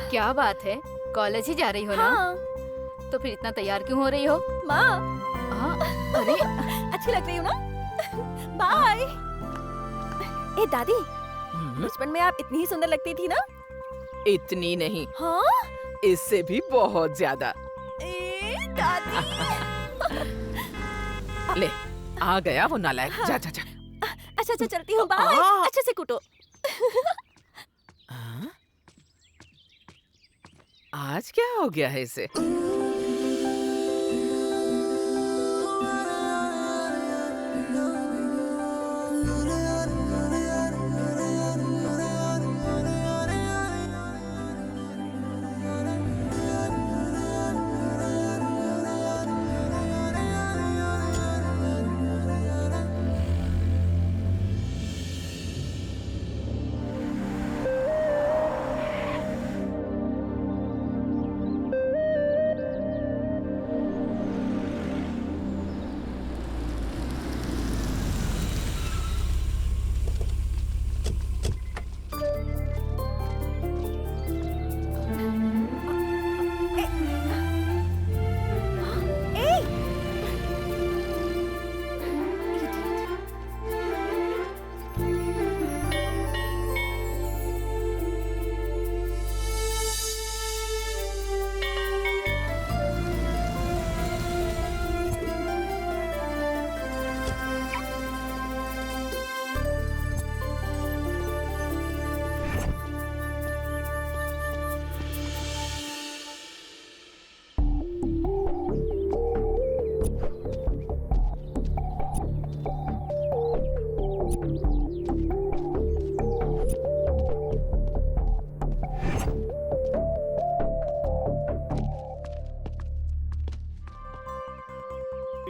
क्या बात है, कॉलेज ही जा रही हो ना? हाँ। तो फिर इतना तैयार क्यों हो रही हो? माँ, अरे अच्छी लग रही हो ना? बाय। ए दादी, बचपन में आप इतनी ही सुंदर लगती थी ना? इतनी नहीं, हाँ? इससे भी बहुत ज्यादा। ए दादी। ले, आ गया वो नालायक। जा जा जा। अच्छा अच्छा चलती हूँ, बाय। अच्छे से कुटो। आज क्या हो गया है इसे?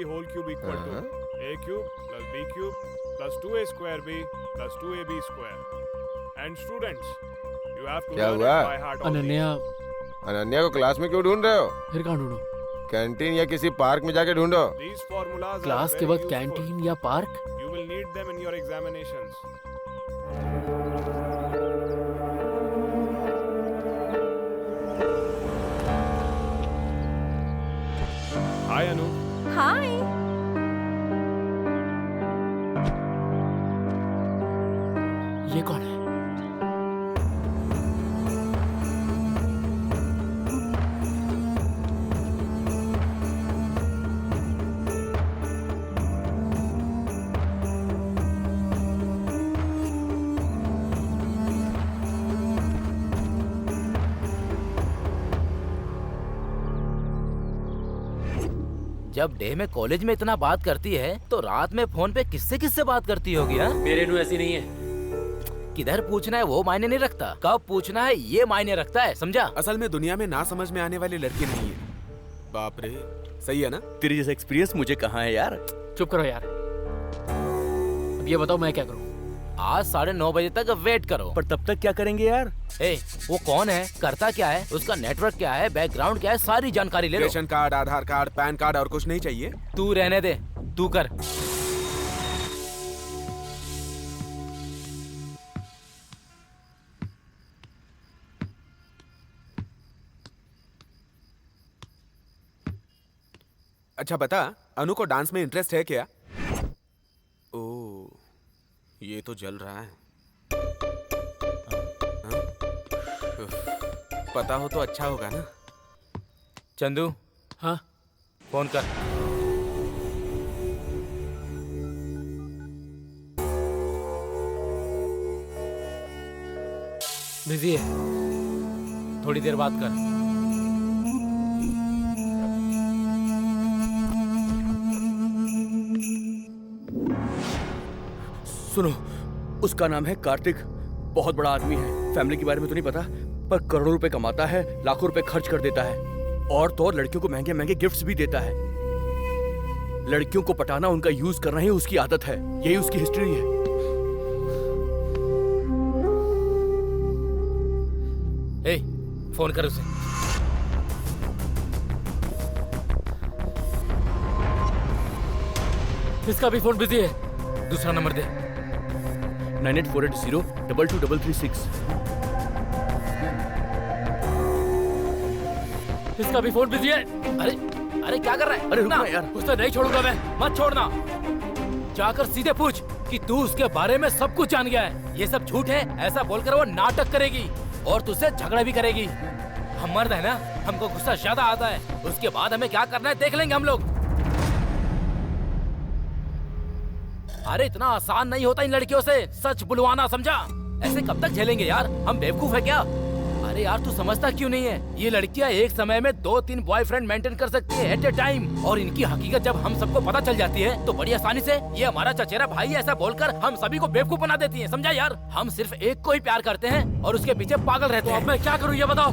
whole cube equal to a cube plus b cube plus 2a square b plus 2ab square. And students, you have to क्या learn हुआ? it by heart only. Ananya, Ananya को क्लास में क्यों ढूंढ रहे हो? फिर कहाँ ढूंढो? कैंटीन या किसी पार्क में जाके ढूंढो। These formulas क्लास are के very वक्त useful. कैंटीन या park? You will need them in your examinations. Hi Anu. हाय। ये कौन है? जब डे में कॉलेज में इतना बात करती है तो रात में फोन पे किससे किससे बात करती होगी? हाँ? मेरे नु ऐसी नहीं है। किधर पूछना है वो मायने नहीं रखता, कब पूछना है ये मायने रखता है, समझा? असल में दुनिया में ना समझ में आने वाली लड़की नहीं है। बाप रे, सही है ना? तेरी जैसा एक्सपीरियंस मुझे कहाँ है यार? चुप करो यार। अब ये बताओ मैं क्या करूं? आज 9:30 बजे तक वेट करो। पर तब तक क्या करेंगे यार? ए, वो कौन है, करता क्या है, उसका नेटवर्क क्या है, बैकग्राउंड क्या है, सारी जानकारी ले लो। रेशन कार्ड, आधार कार्ड, पैन कार्ड और कुछ नहीं चाहिए? तू रहने दे, तू कर। अच्छा बता, अनु को डांस में इंटरेस्ट है क्या? ओ, ये तो जल रहा है। हाँ? उफ, पता हो तो अच्छा होगा ना। चंदू, हाँ फोन कर। बिजी है, थोड़ी देर बात कर। सुनो, उसका नाम है कार्तिक, बहुत बड़ा आदमी है। फैमिली के बारे में तो नहीं पता, पर करोड़ों रुपए कमाता है, लाखों रुपए खर्च कर देता है, और तो और लड़कियों को महंगे महंगे गिफ्ट्स भी देता है। लड़कियों को पटाना, उनका यूज करना ही उसकी आदत है। यही उसकी हिस्ट्री है। ए, फोन कर उसे। इसका भी फोन बिजी है। दूसरा नंबर दे। 9848022336। इसका भी फोन बिजी है। अरे अरे क्या कर रहा है? अरे रुक ना यार, उसे नहीं छोड़ूंगा मैं। मत छोड़ना। जाकर सीधे पूछ कि तू उसके बारे में सब कुछ जान गया है। ये सब झूठ है, ऐसा बोलकर वो नाटक करेगी और तुझसे झगड़ा भी करेगी। हम मर्द है ना, हमको गुस्सा ज्यादा आता है। उसके बाद हमें क्या करना है देख लेंगे हम लोग। अरे इतना आसान नहीं होता इन लड़कियों से सच बुलवाना, समझा? ऐसे कब तक झेलेंगे यार? हम बेवकूफ है क्या? अरे यार तू समझता क्यों नहीं है? ये लड़कियां एक समय में 2-3 बॉयफ्रेंड मेंटेन कर सकती है एट ए टाइम, और इनकी हकीकत जब हम सबको पता चल जाती है तो बड़ी आसानी से ये हमारा चचेरा भाई है ऐसा बोलकर हम सभी को बेवकूफ बना देती है, समझा यार? हम सिर्फ एक को ही प्यार करते हैं और उसके पीछे पागल रहते हैं। अब मैं क्या करूँ ये बताओ?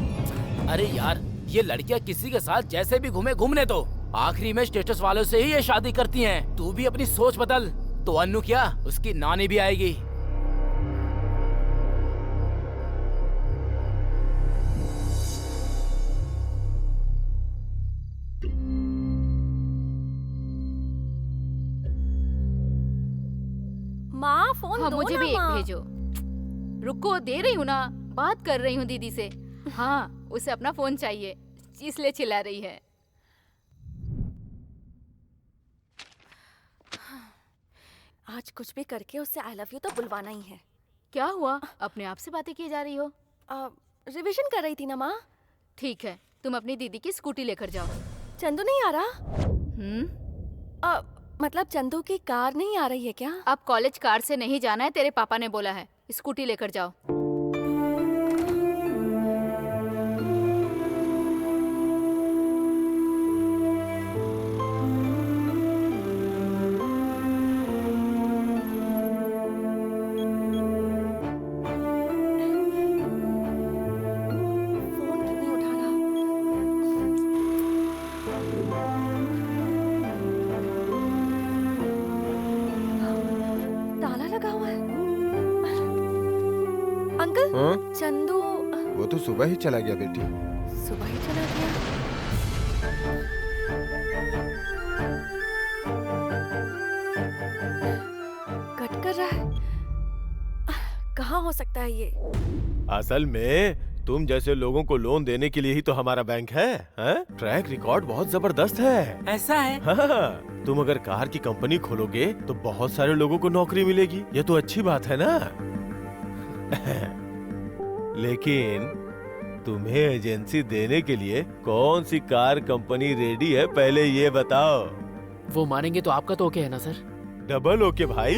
अरे यार ये लड़कियां किसी के साथ जैसे भी घूमने दो, आखिरी में स्टेटस वालों से ही ये शादी करती हैं। तू भी अपनी सोच बदल, तो अन्नू क्या उसकी नानी भी आएगी। माँ फोन हाँ, दो मुझे ना भी एक माँ। भेजो। रुको, दे रही हूँ ना, बात कर रही हूँ दीदी से। हाँ, उसे अपना फोन चाहिए इसलिए चिल्ला रही है। आज कुछ भी करके उससे आई लव यू तो बुलवाना ही है। क्या हुआ? अपने आप से बातें की जा रही हो? रिवीजन कर रही थी ना माँ। ठीक है, तुम अपनी दीदी की स्कूटी लेकर जाओ। चंदू नहीं आ रहा? मतलब चंदू की कार नहीं आ रही है क्या? अब कॉलेज कार से नहीं जाना है, तेरे पापा ने बोला है। स्कूटी लेकर जाओ। हाँ? चंदू वो तो सुबह ही चला गया बेटी। सुबह ही चला गया? कट कर रहा है। कहाँ हो सकता है ये? असल में तुम जैसे लोगों को लोन देने के लिए ही तो हमारा बैंक है, हैं? ट्रैक रिकॉर्ड बहुत जबरदस्त है। ऐसा है? हाँ, तुम अगर कार की कंपनी खोलोगे तो बहुत सारे लोगों को नौकरी मिलेगी। ये तो अच्छी बात है ना? लेकिन तुम्हें एजेंसी देने के लिए कौन सी कार कंपनी रेडी है पहले ये बताओ। वो मानेंगे तो आपका तो ओके है ना सर? डबल ओके भाई।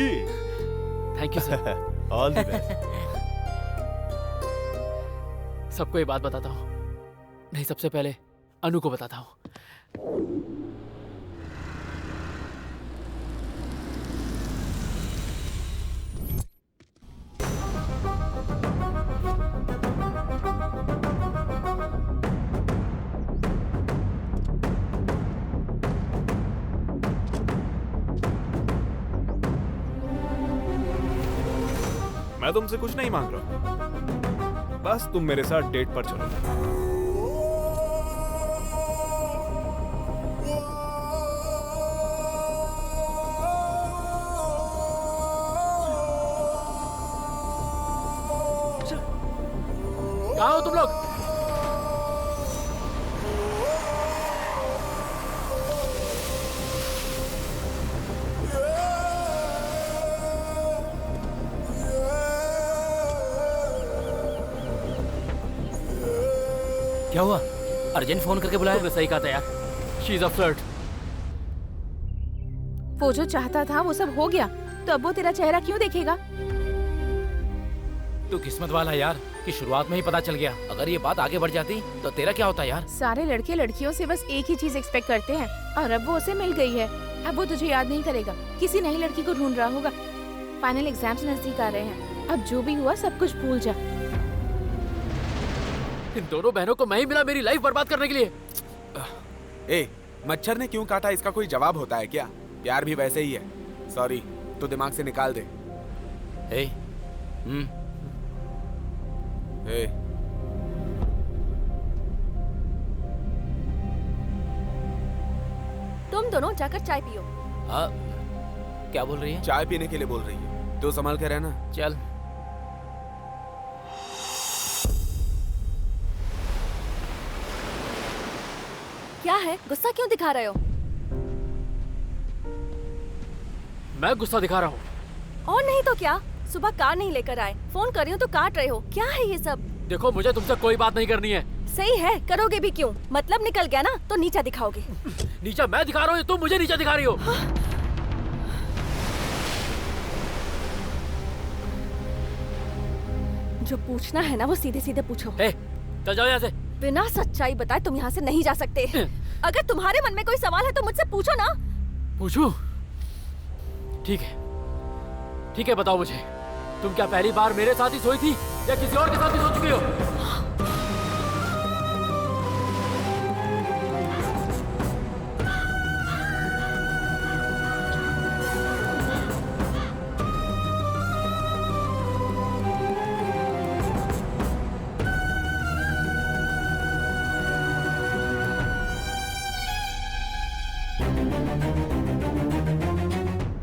Thank you sir. All the best. सबको ये बात बताता हूँ, नहीं सबसे पहले अनु को बताता हूँ। मैं तुमसे कुछ नहीं मांग रहा, बस तुम मेरे साथ डेट पर चलो। कहाँ हो तुम लोग? क्या हुआ? अर्जेंट फोन करके बुलाया? तुमने सही कहा था यार, शी इज अ फ्लर्ट। वो जो चाहता था वो सब हो गया, तो अब वो तेरा चेहरा क्यों देखेगा? तू किस्मत वाला यार कि शुरुआत में ही पता चल गया। अगर ये बात आगे बढ़ जाती तो तेरा क्या होता यार? सारे लड़के लड़कियों से बस एक ही चीज एक्सपेक्ट करते हैं और अब वो उसे मिल गई है। अब वो तुझे याद नहीं करेगा, किसी नई लड़की को ढूंढ रहा होगा। फाइनल एग्जाम्स नजदीक आ रहे हैं, अब जो भी हुआ सब कुछ भूल जा। इन दोनों बहनों को मैं ही मिला मेरी लाइफ बर्बाद करने के लिए। ए, मच्छर ने क्यों काटा इसका कोई जवाब होता है क्या? प्यार भी वैसे ही है। सॉरी, तो दिमाग से निकाल दे। ए, ए, तुम दोनों जाकर चाय पियो। क्या बोल रही है? चाय पीने के लिए बोल रही है। तो संभाल के रहना। चल। क्या है, गुस्सा क्यों दिखा रहे हो? मैं गुस्सा दिखा रहा हूँ। और नहीं तो क्या, सुबह कार नहीं लेकर आए, फोन कर रही हूँ तो काट रहे हो। क्या है ये सब? देखो मुझे तुमसे कोई बात नहीं करनी है। सही है, करोगे भी क्यों? मतलब निकल गया ना तो नीचा दिखाओगे। नीचा मैं दिखा रहा हूँ, तुम मुझे नीचा दिखा रही हो। जो पूछना है ना वो सीधे सीधे पूछो। चल जाओ यहाँ से। बिना सच्चाई बताए तुम यहाँ से नहीं जा सकते। अगर तुम्हारे मन में कोई सवाल है तो मुझसे पूछो ना। पूछूं? ठीक है, ठीक है, बताओ मुझे, तुम क्या पहली बार मेरे साथ ही सोई थी या किसी और के साथ ही सो चुकी हो?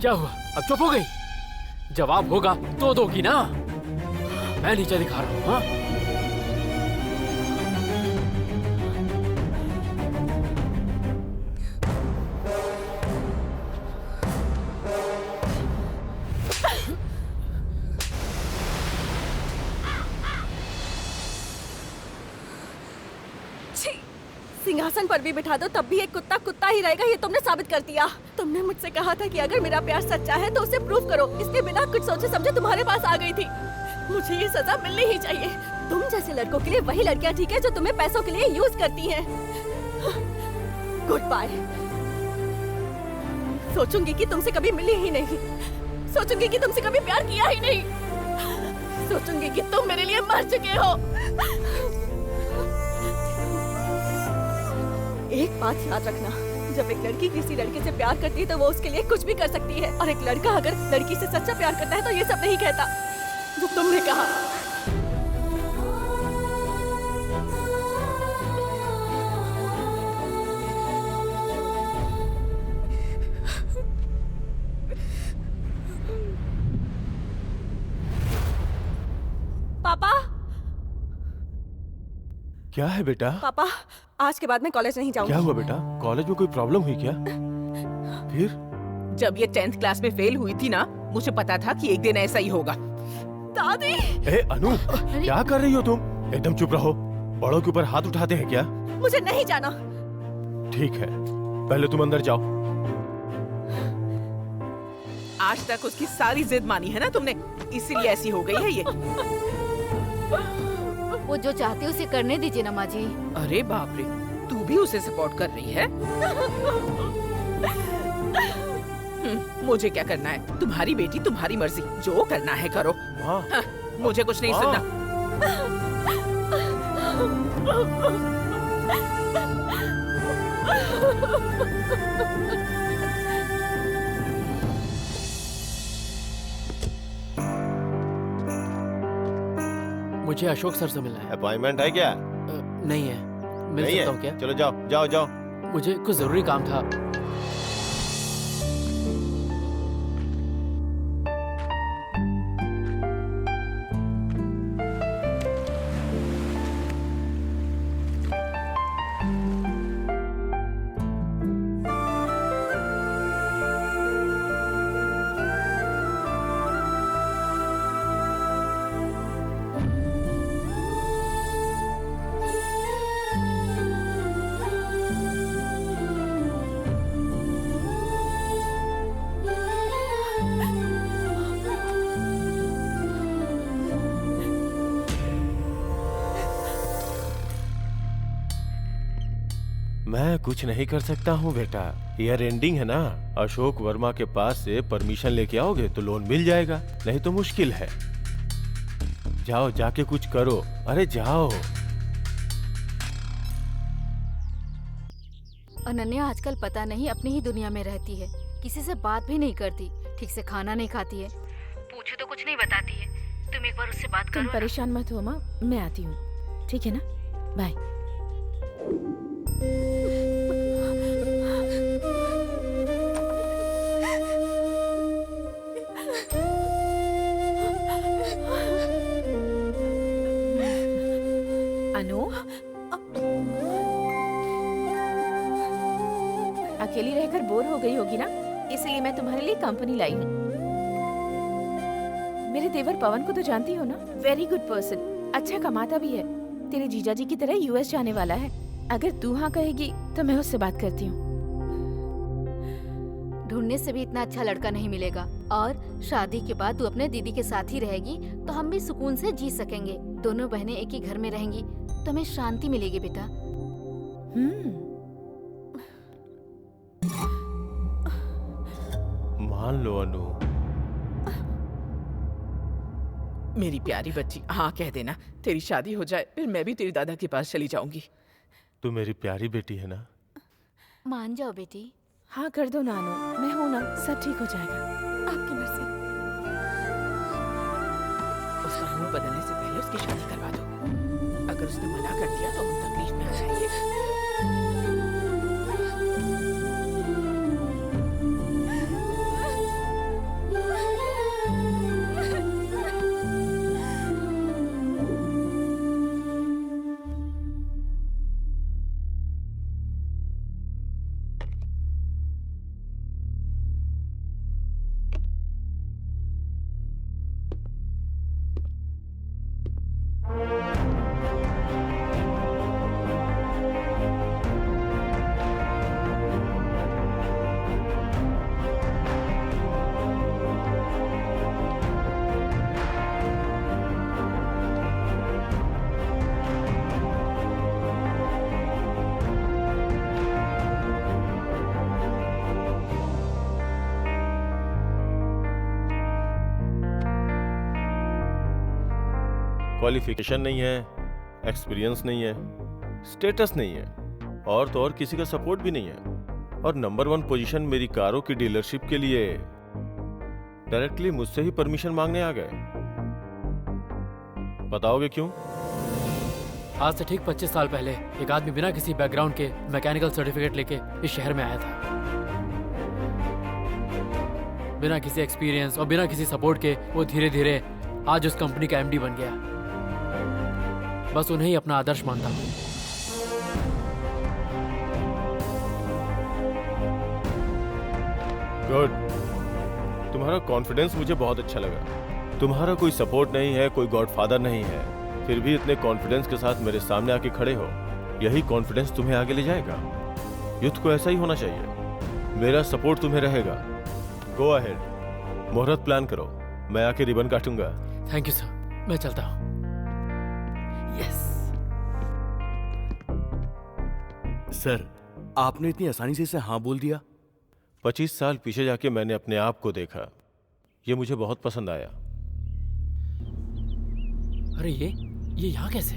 क्या हुआ, अब चुप हो गई? जवाब होगा तो दोगी ना। मैं नीचे दिखा रहा हूँ। हाँ, सिंहासन पर भी बिठा दो तब भी एक कुत्ता कुत्ता ही रहेगा, ये तुमने साबित कर दिया। तुमने मुझसे कहा था कि अगर मेरा प्यार सच्चा है तो उसे प्रूव करो। इसके बिना कुछ सोचे समझे तुम्हारे पास आ गई थी। मुझे ये सजा मिलनी ही चाहिए। तुम जैसे लड़कों के लिए वही लड़कियां ठीक है जो तुम्हें पैसों के लिए यूज करती हैं। Good bye. सोचूंगी कि तुमसे कभी मिली ही नहीं, सोचूंगी कि तुमसे कभी प्यार किया ही नहीं, सोचूंगी कि तुम मेरे लिए मर चुके हो। एक बात याद रखना, जब एक लड़की किसी लड़के से प्यार करती है तो वो उसके लिए कुछ भी कर सकती है, और एक लड़का अगर लड़की से सच्चा प्यार करता है तो ये सब नहीं कहता जो तुमने कहा। पापा, क्या है बेटा? पापा, आज के बाद मैं कॉलेज नहीं जाऊंगी। क्या हुआ बेटा? कॉलेज में कोई प्रॉब्लम हुई क्या? फिर? जब ये 10th क्लास में फेल हुई थी ना, मुझे पता था कि एक दिन ऐसा ही होगा। दादी! ए अनु, क्या कर रही हो तुम? एकदम चुप रहो। बड़ों के ऊपर हाथ उठाते हैं क्या? मुझे नहीं जाना। ठीक है, पहले तुम अंदर जाओ। आज तक उसकी सारी जिद मानी है ना तुमने, इसीलिए ऐसी हो गई है ये। वो जो चाहती है उसे करने दीजिए ना माँ जी। अरे बाप रे, तू भी उसे सपोर्ट कर रही है? मुझे क्या करना है? तुम्हारी बेटी तुम्हारी मर्जी, जो करना है करो। हाँ, मुझे कुछ नहीं सुनना। मुझे अशोक सर से मिलना है। अपॉइंटमेंट है क्या? नहीं है। मिल नहीं सकता है? हूँ क्या? चलो जाओ जाओ जाओ। मुझे कुछ जरूरी काम था। मैं कुछ नहीं कर सकता हूँ बेटा, ईयर एंडिंग है ना। अशोक वर्मा के पास से परमिशन लेके आओगे तो लोन मिल जाएगा, नहीं तो मुश्किल है। जाओ जाके कुछ करो, अरे जाओ। अनन्या आजकल पता नहीं अपनी ही दुनिया में रहती है, किसी से बात भी नहीं करती, ठीक से खाना नहीं खाती है, पूछो तो कुछ नहीं बताती है। तुम एक बार उससे बात करो। तुम परेशान मत हो माँ, मैं आती हूँ, ठीक है ना? बाय। अनु, अकेली रहकर बोर हो गई होगी ना, इसलिए मैं तुम्हारे लिए कंपनी लाई हूँ। मेरे देवर पवन को तो जानती हो ना, वेरी गुड पर्सन, अच्छा कमाता भी है, तेरे जीजा जी की तरह यूएस जाने वाला है। अगर तू हाँ कहेगी तो मैं उससे बात करती हूँ। ढूंढने से भी इतना अच्छा लड़का नहीं मिलेगा, और शादी के बाद तू अपने दीदी के साथ ही रहेगी तो हम भी सुकून से जी सकेंगे। दोनों बहनें एक ही घर में रहेंगी तो हमें शांति मिलेगी बेटा। मान लो अनु। मेरी प्यारी बच्ची, हाँ कह देना, तेरी शादी हो जाए फिर मैं भी तेरी दादा के पास चली जाऊंगी। तू मेरी प्यारी बेटी है ना? मान जाओ बेटी। हाँ कर दो नानू, मैं हूं ना, सब ठीक हो जाएगा। आपकी मर्जी। उसका मुंह बदलने से पहले उसकी शादी करवा दो। अगर उसने मना कर दिया तो हम तकलीफ में आ जाएंगे। क्वालिफिकेशन नहीं है, एक्सपीरियंस नहीं है, स्टेटस नहीं है, और तो और किसी का सपोर्ट भी नहीं है, और नंबर 1 पोजीशन मेरी कारों की डीलरशिप के लिए डायरेक्टली मुझसे ही परमिशन मांगने आ गए। बताओगे क्यों? आज से ठीक 25 साल पहले एक आदमी बिना किसी बैकग्राउंड के मैकेनिकल सर्टिफिकेट लेके इस शहर में आया था। बिना किसी एक्सपीरियंस और बिना किसी सपोर्ट के वो धीरे धीरे आज उस कंपनी का एमडी बन गया। बस उन्हें ही अपना आदर्श मानता हूँ। गुड, तुम्हारा कॉन्फिडेंस मुझे बहुत अच्छा लगा। तुम्हारा कोई सपोर्ट नहीं है, कोई गॉडफादर नहीं है, फिर भी इतने कॉन्फिडेंस के साथ मेरे सामने आके खड़े हो। यही कॉन्फिडेंस तुम्हें आगे ले जाएगा। यूथ को ऐसा ही होना चाहिए। मेरा सपोर्ट तुम्हें रहेगा। गो अहेड, मुहूर्त प्लान करो, मैं आके रिबन काटूंगा। थैंक यू सर, मैं चलता हूँ। सर, आपने इतनी आसानी से इसे हाँ बोल दिया। 25 साल पीछे जाके मैंने अपने आप को देखा, ये मुझे बहुत पसंद आया। अरे ये यहाँ कैसे?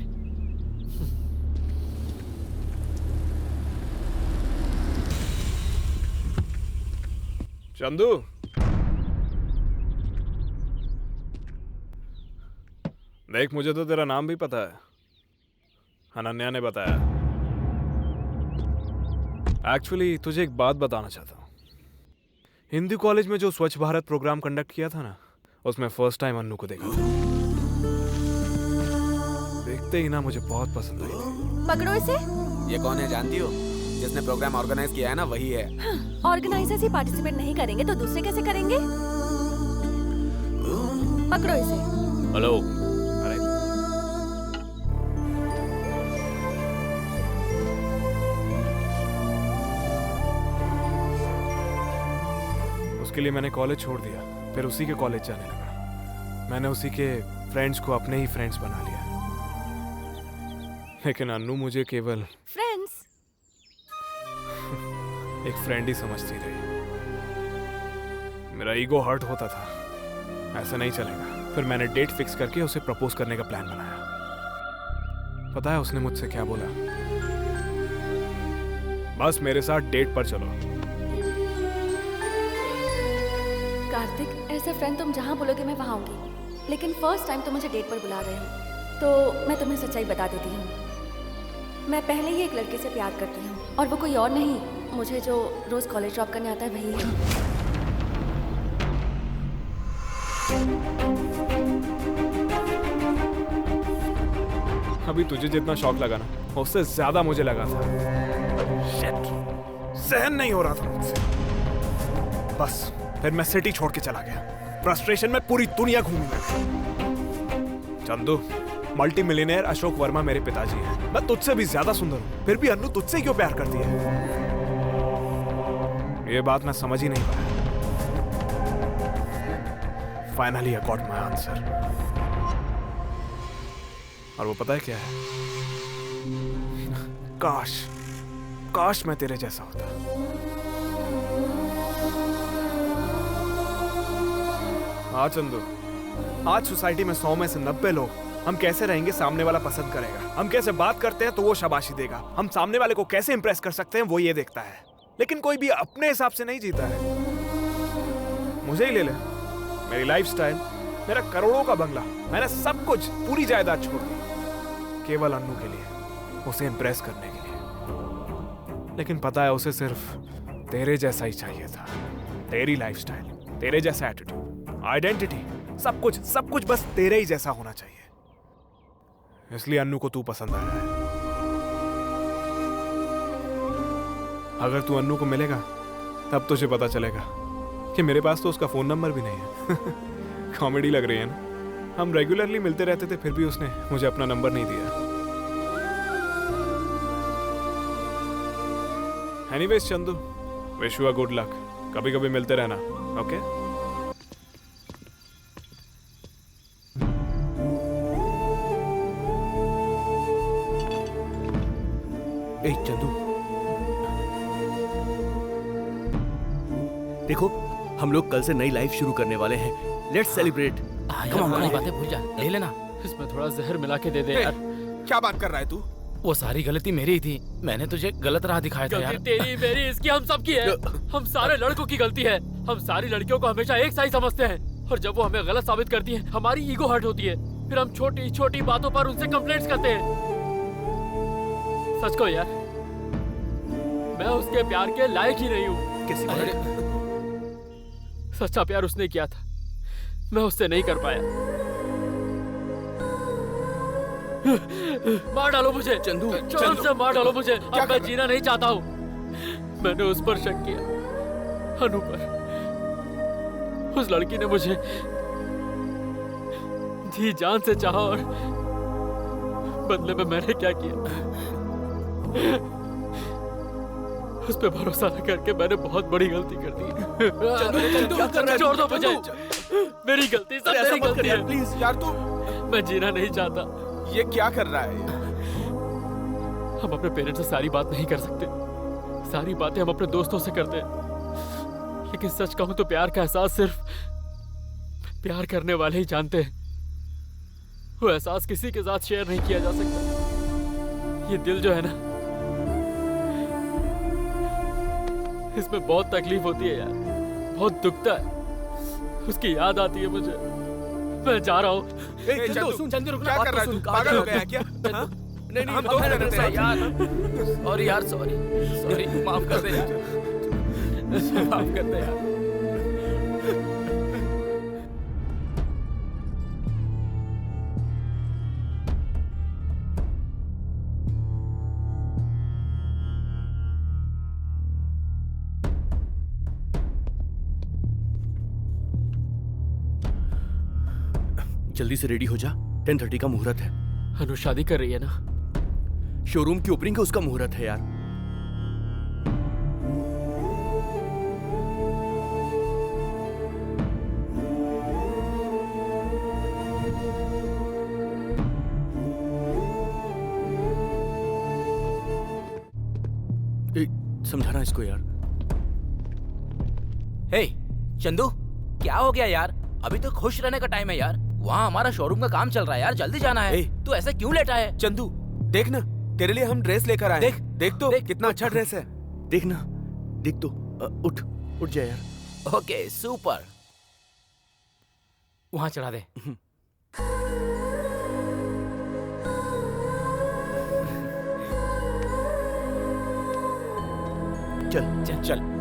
चंदू, देख मुझे तो तेरा नाम भी पता है, अनन्या ने बताया। एक्चुअली तुझे एक बात बताना चाहता हूँ। हिंदी कॉलेज में जो स्वच्छ भारत प्रोग्राम कंडक्ट किया था ना, उसमें फर्स्ट टाइम अन्नू को देखा था। देखते ही ना मुझे बहुत पसंद आई। पकड़ो इसे। ये कौन है जानती हो? जिसने प्रोग्राम ऑर्गेनाइज किया है ना, वही है। ऑर्गेनाइजर्स ही पार्टिसिपेट नहीं करेंगे तो दूसरे कैसे करेंगे? पकड़ो इसे। हेलो। उसके लिए मैंने कॉलेज छोड़ दिया, फिर उसी के कॉलेज जाने लगा। मैंने उसी के फ्रेंड्स को अपने ही फ्रेंड्स बना लिया, लेकिन अन्नू मुझे केवल फ्रेंड्स। एक फ्रेंड ही समझती रही। मेरा ईगो हर्ट होता था, ऐसा नहीं चलेगा। फिर मैंने डेट फिक्स करके उसे प्रपोज करने का प्लान बनाया। पता है उसने मुझसे क्या बोला? बस मेरे साथ डेट पर चलो। कार्तिक, एज अ फ्रेंड तुम जहाँ बोलोगे मैं वहाँ आऊंगी, लेकिन फर्स्ट टाइम तुम मुझे डेट पर बुला रहे हो तो मैं तुम्हें सच्चाई बता देती हूँ। मैं पहले ही एक लड़के से प्यार करती हूँ और वो कोई और नहीं, मुझे जो रोज कॉलेज ड्रॉप करने आता है वही है। अभी तुझे जितना शौक लगा ना, उससे ज्यादा मुझे लगा था। Shit! सहन नहीं हो रहा था मुझसे। बस फिर मैं सिटी छोड़ के चला गया। फ्रस्ट्रेशन में पूरी दुनिया घूमी मैं। चंदू, मल्टी मिलियनेयर अशोक वर्मा मेरे पिताजी हैं। मैं तुझसे भी ज्यादा सुंदर हूँ, फिर भी अन्नू तुझसे क्यों प्यार करती है? ये बात मैं समझ ही नहीं पाया। Finally I got my answer. और वो पता है क्या है? काश मैं तेरे जैसा होता। हाँ चंदू, आज सोसाइटी में 100 में से 90 लोग हम कैसे रहेंगे सामने वाला पसंद करेगा, हम कैसे बात करते हैं तो वो शाबाशी देगा, हम सामने वाले को कैसे इंप्रेस कर सकते हैं वो ये देखता है। लेकिन कोई भी अपने हिसाब से नहीं जीता है। मुझे ही ले ले, मेरी लाइफस्टाइल, मेरा करोड़ों का बंगला, मैंने सब कुछ, पूरी जायदाद छोड़ दी केवल अन्नू के लिए, उसे इंप्रेस करने के लिए। लेकिन पता है उसे सिर्फ तेरे जैसा ही चाहिए था, तेरी लाइफस्टाइल, तेरे जैसा एटीट्यूड, आइडेंटिटी, सब कुछ बस तेरे ही जैसा होना चाहिए। इसलिए अन्नू को तू पसंद आया है। अगर तू अन्नू को मिलेगा तब तुझे पता चलेगा कि मेरे पास तो उसका फोन नंबर भी नहीं है। कॉमेडी लग रही है ना? हम रेगुलरली मिलते रहते थे, फिर भी उसने मुझे अपना नंबर नहीं दिया। Anyways Chandu, wish you a good luck. कभी कभी मिलते रहना, ओके? ए चंदू, देखो हम लोग कल से नई लाइफ शुरू करने वाले हैं। Let's celebrate. पुरानी बातें भूल जा, ले लेना। इसमें थोड़ा जहर मिला के दे दे यार। क्या बात कर रहा है तू? वो सारी गलती मेरी ही थी, मैंने तुझे गलत राह दिखाया था यार। तेरी मेरी इसकी हम सब की है। हम सारे लड़कों की गलती है। हम सारी लड़कियों को हमेशा एक सा ही समझते हैं और जब वो हमें गलत साबित करती हैं, हमारी ईगो हर्ट होती है। फिर हम छोटी छोटी बातों पर उनसे कंप्लेंट्स करते हैं। सच को यार, मैं उसके प्यार के लायक ही नहीं हूँ। कैसी बात? सच्चा प्यार उसने किया था, मैं उससे नहीं कर पाया। मार डालो मुझे चंदू, चंदू से मार डालो मुझे। अब मैं जीना नहीं चाहता हूँ। मैंने उस पर शक किया, अनु पर। उस लड़की ने मुझे जी जान से चाहा और बदले में मैंने क्या किया? उस पे भरोसा न करके मैंने बहुत बड़ी गलती कर दी। छोड़ दो मुझे, मेरी गलती, सब मेरी गलती है। प्लीज यार, तू मैं जीना नहीं चाहता। ये क्या कर रहा है? हम अपने पेरेंट्स से सारी बात नहीं कर सकते, सारी बातें हम अपने दोस्तों से करते हैं। लेकिन सच कहूं तो प्यार का एहसास सिर्फ प्यार करने वाले ही जानते हैं। वो एहसास किसी के साथ शेयर नहीं किया जा सकता। ये दिल जो है ना, इसमें बहुत तकलीफ होती है यार, बहुत दुखता है। उसकी याद आती है मुझे। मैं जा रहा हूँ। चंदू रुक, क्या कर रहा है तू? पागल हो गया है क्या? नहीं हम दोस्त रहते हैं यार। सॉरी यार, सॉरी, माफ कर दे यार, माफ कर दे यार। जल्दी से रेडी हो जा, 10:30 का मुहूर्त है। अनु शादी कर रही है ना? शोरूम की ओपनिंग का उसका मुहूर्त है यार। समझाना इसको यार। चंदू क्या हो गया यार? अभी तो खुश रहने का टाइम है यार। वहाँ हमारा शोरूम का काम चल रहा है यार, जल्दी जाना है। तू ऐसे क्यों लेटा है? चंदू देख ना, तेरे लिए हम ड्रेस लेकर आए। देख देख तो कितना अच्छा ड्रेस है। देख ना, देख तो। उठ उठ जा यार। Okay super. वहाँ चढ़ा दे। चल चल चल।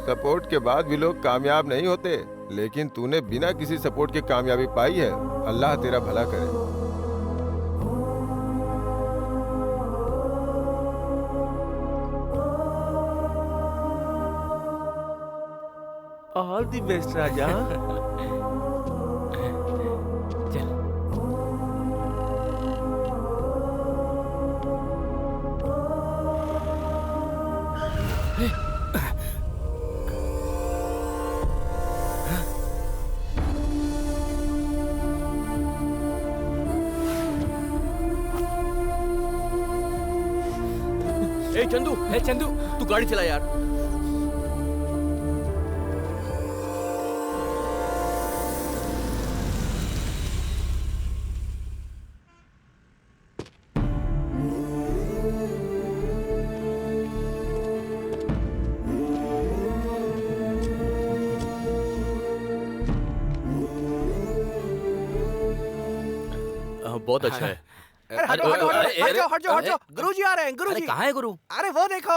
सपोर्ट के बाद भी लोग कामयाब नहीं होते, लेकिन तूने बिना किसी सपोर्ट के कामयाबी पाई है। अल्लाह तेरा भला करे। ऑल द बेस्ट राजा। चल। ए चंदू, तू गाड़ी चला यार। बहुत अच्छा है। हट जाओ गुरुजी आ रहे हैं। गुरुजी कहाँ है गुरु? अरे वो देखो।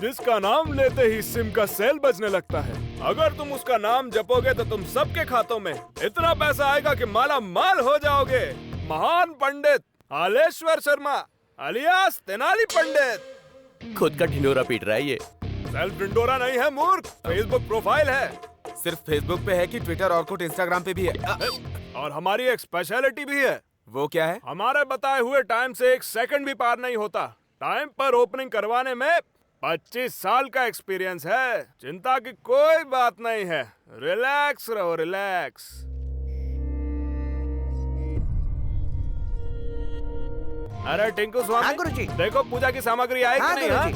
जिसका नाम लेते ही सिम का सेल बजने लगता है। अगर तुम उसका नाम जपोगे तो तुम सबके खातों में इतना पैसा आएगा कि माला माल हो जाओगे। महान पंडित हालेश्वर शर्मा अलियास तेनाली पंडित। खुद का ढिंडोरा पीट रहा है ये। सेल्फ ढिंडोरा नहीं है मूर्ख, फेसबुक प्रोफाइल है। सिर्फ फेसबुक पे है कि ट्विटर और कुछ इंस्टाग्राम पे भी है। और हमारी एक स्पेशलिटी भी है। वो क्या है? हमारे बताए हुए टाइम से 1 सेकंड भी पार नहीं होता। टाइम पर ओपनिंग करवाने में 25 साल का एक्सपीरियंस है। चिंता की कोई बात नहीं है, रिलैक्स रहो रिलैक्स। अरे टिंकू स्वामी। हाँ गुरुजी। देखो पूजा की सामग्री आई कि नहीं? हाँ?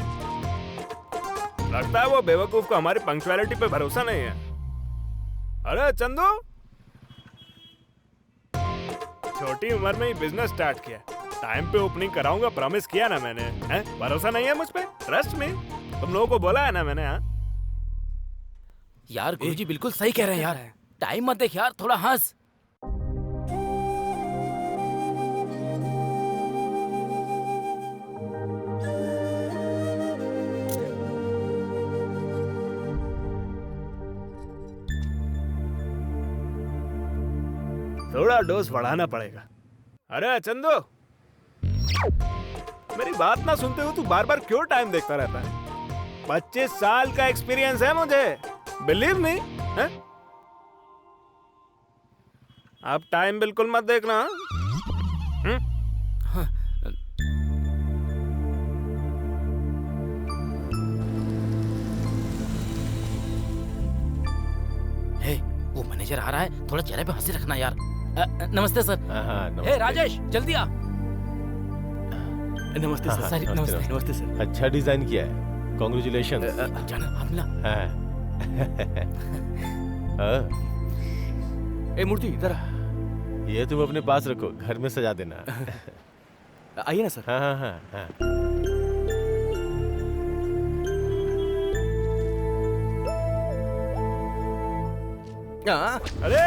लगता है वो बेवकूफ को हमारी पंक्चुअलिटी पे भरोसा नहीं है। अरे चंदू, छोटी उम्र में ही बिजनेस स्टार्ट किया, टाइम पे ओपनिंग कराऊंगा प्रॉमिस किया ना मैंने। हैं? भरोसा नहीं है मुझ पे? ट्रस्ट में तुम लोगों को बोला है ना मैंने। हाँ यार गुरुजी बिल्कुल सही कह रहे हैं यार। टाइम मत देख यार, थोड़ा हंस। थोड़ा डोज बढ़ाना पड़ेगा। अरे चंदू, मेरी बात ना सुनते हो तू बार बार क्यों टाइम देखता रहता है? 25 साल का एक्सपीरियंस है मुझे, बिलीव मी। आप टाइम बिल्कुल मत देखना। हे, वो मैनेजर आ रहा है, थोड़ा चेहरे पे हंसी रखना यार। नमस्ते सर। हे राजेश जल्दी आ। नमस्ते सर। नमस्ते सर। अच्छा डिजाइन किया है, कॉन्ग्रेचुलेशन। जाना हाथ मिला। ए मूर्ति इधर। ये तुम अपने पास रखो, घर में सजा देना। आइए ना सर। हाँ हाँ हाँ। अरे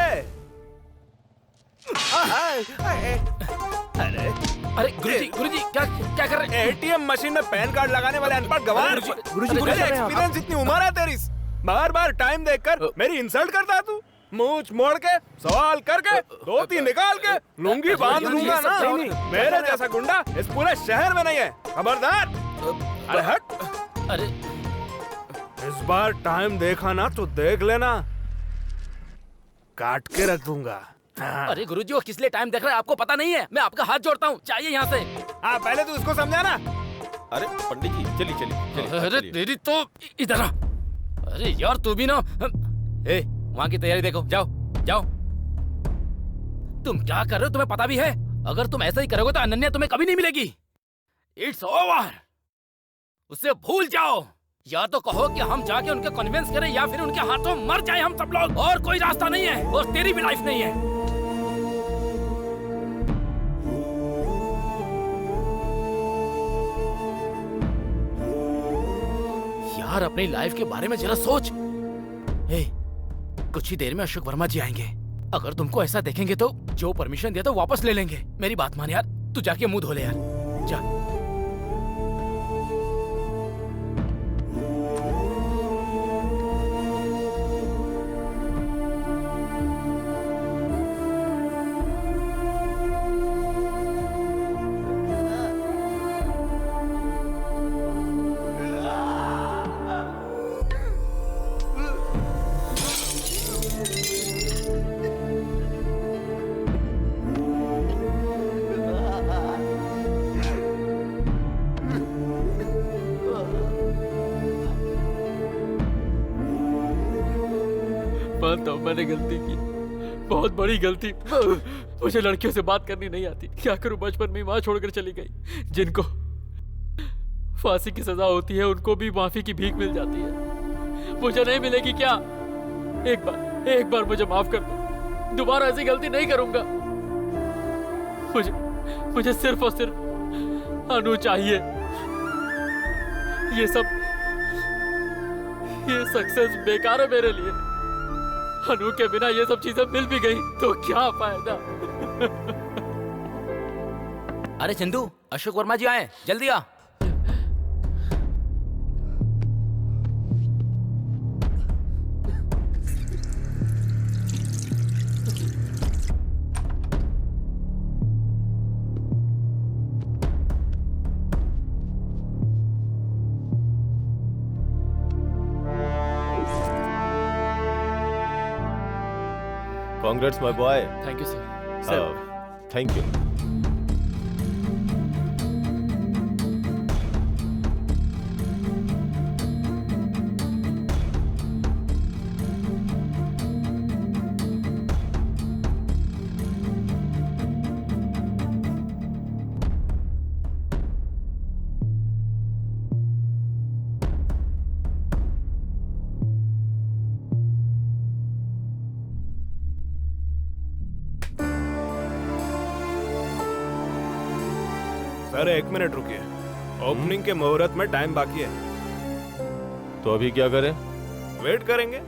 अरे गुरुजी क्या क्या कर रहे हैं? एटीएम मशीन में पैन कार्ड लगाने वाले अनपढ़ गवार। गुरुजी एक्सपीरियंस इतनी उम्र है तेरी, बार बार टाइम देखकर मेरी इंसल्ट करता है तू। मूंछ मोड़ के सवाल करके 2-3 निकाल के लुंगी बांध लूंगा ना। मेरे जैसा गुंडा इस पूरे शहर में नहीं है, खबरदार। अरे हट। अरे इस बार टाइम देखा ना तो देख लेना, काट के रख दूंगा। हाँ। अरे गुरुजी वो किस लिए टाइम देख रहा है आपको पता नहीं है? मैं आपका हाथ जोड़ता हूँ, चाहिए यहाँ से। हाँ पहले तो उसको समझा ना। अरे पंडित जी चलिए चलिए। अरे तेरी तो इधर आ। अरे यार तू भी ना। ए वहाँ की तैयारी देखो, जाओ जाओ। तुम क्या कर रहे हो तुम्हें पता भी है? अगर तुम ऐसा ही करोगे तो अनन्या तुम्हें कभी नहीं मिलेगी। It's over. उसे भूल जाओ। या तो कहो कि हम जाके उनके कन्विंस करें या फिर उनके हाथों मर जाए हम सब लोग। और कोई रास्ता नहीं है और तेरी भी लाइफ नहीं है। यार अपनी लाइफ के बारे में जरा सोच। कुछ ही देर में अशोक वर्मा जी आएंगे। अगर तुमको ऐसा देखेंगे तो जो परमिशन दिया तो वापस ले लेंगे। मेरी बात मान यार, तू जाके मुंह धो ले यार, जा। मानता हूं मैंने गलती की, बहुत बड़ी गलती। मुझे लड़कियों से बात करनी नहीं आती। क्या करूं, बचपन में माँ छोड़कर चली गई। जिनको फांसी की सजा होती है उनको भी माफी की भीख मिल जाती है, मुझे नहीं मिलेगी क्या? एक बार मुझे माफ कर दो, दोबारा ऐसी गलती नहीं करूंगा। मुझे सिर्फ और सिर्फ अनु चाहिए। ये सक्सेस बेकार है मेरे लिए। अनु के बिना ये सब चीजें मिल भी गई तो क्या फायदा? अरे चंदू, अशोक वर्मा जी आए, जल्दी आ। Congrats, my boy. Thank you, sir. Thank you. Sir 1 minute रुकिए, ओपनिंग के मुहूर्त में टाइम बाकी है। तो अभी क्या करें? वेट करेंगे।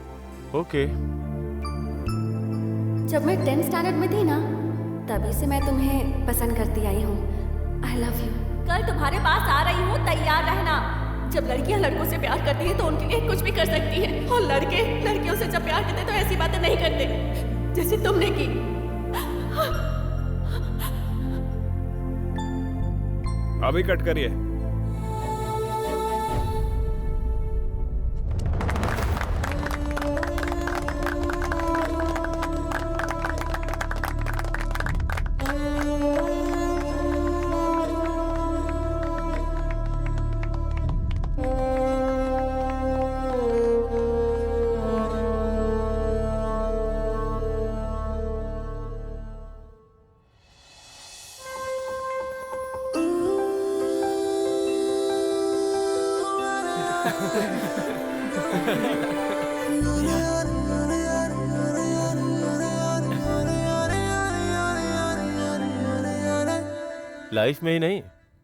ओके। जब मैं 10th स्टैंडर्ड में थी ना, तभी से मैं तुम्हें पसंद करती आई हूँ। I love you. कल तुम्हारे पास आ रही हूँ, तैयार रहना। जब लड़कियाँ लड़कों से प्यार करती हैं तो उनके लिए कुछ भी कर सकती हैं, और लड़के लड़कियों से जब प्यार करते तो ऐसी बातें नहीं करते जैसे तुमने की। अभी कट करिए। लाइफ में ही नहीं,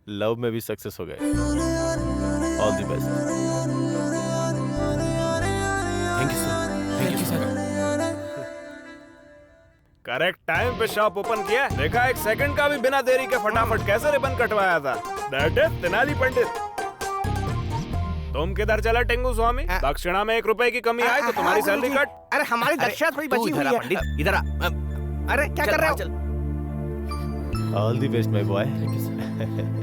लव में भी सक्सेस हो गए। All the best. Thank you sir. Thank you sir. Correct time पे शॉप ओपन किया। देखा, 1 सेकंड का भी बिना देरी के फटाफट कैसे रिबन कटवाया था। दैट इज तेनाली पंडित। तुम किधर चला टेंगू स्वामी? दक्षिणा में 1 रुपए की कमी आई तो तुम्हारी सैलरी कट। अरे हमारी दक्षिणा थोड़ी बची हुई है। पंडित इधर आ। अरे क्या कर रहे हो? All the best my boy. Thank you sir.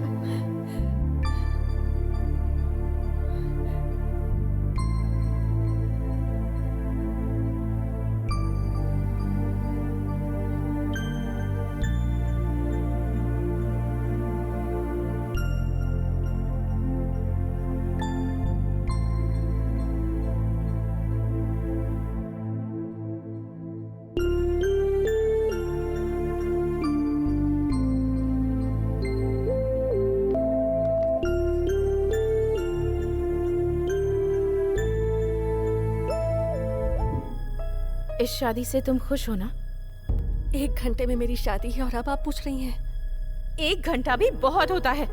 इस शादी से तुम खुश हो ना? 1 घंटे में मेरी शादी है और अब आप पूछ रही हैं? 1 घंटा भी बहुत होता है।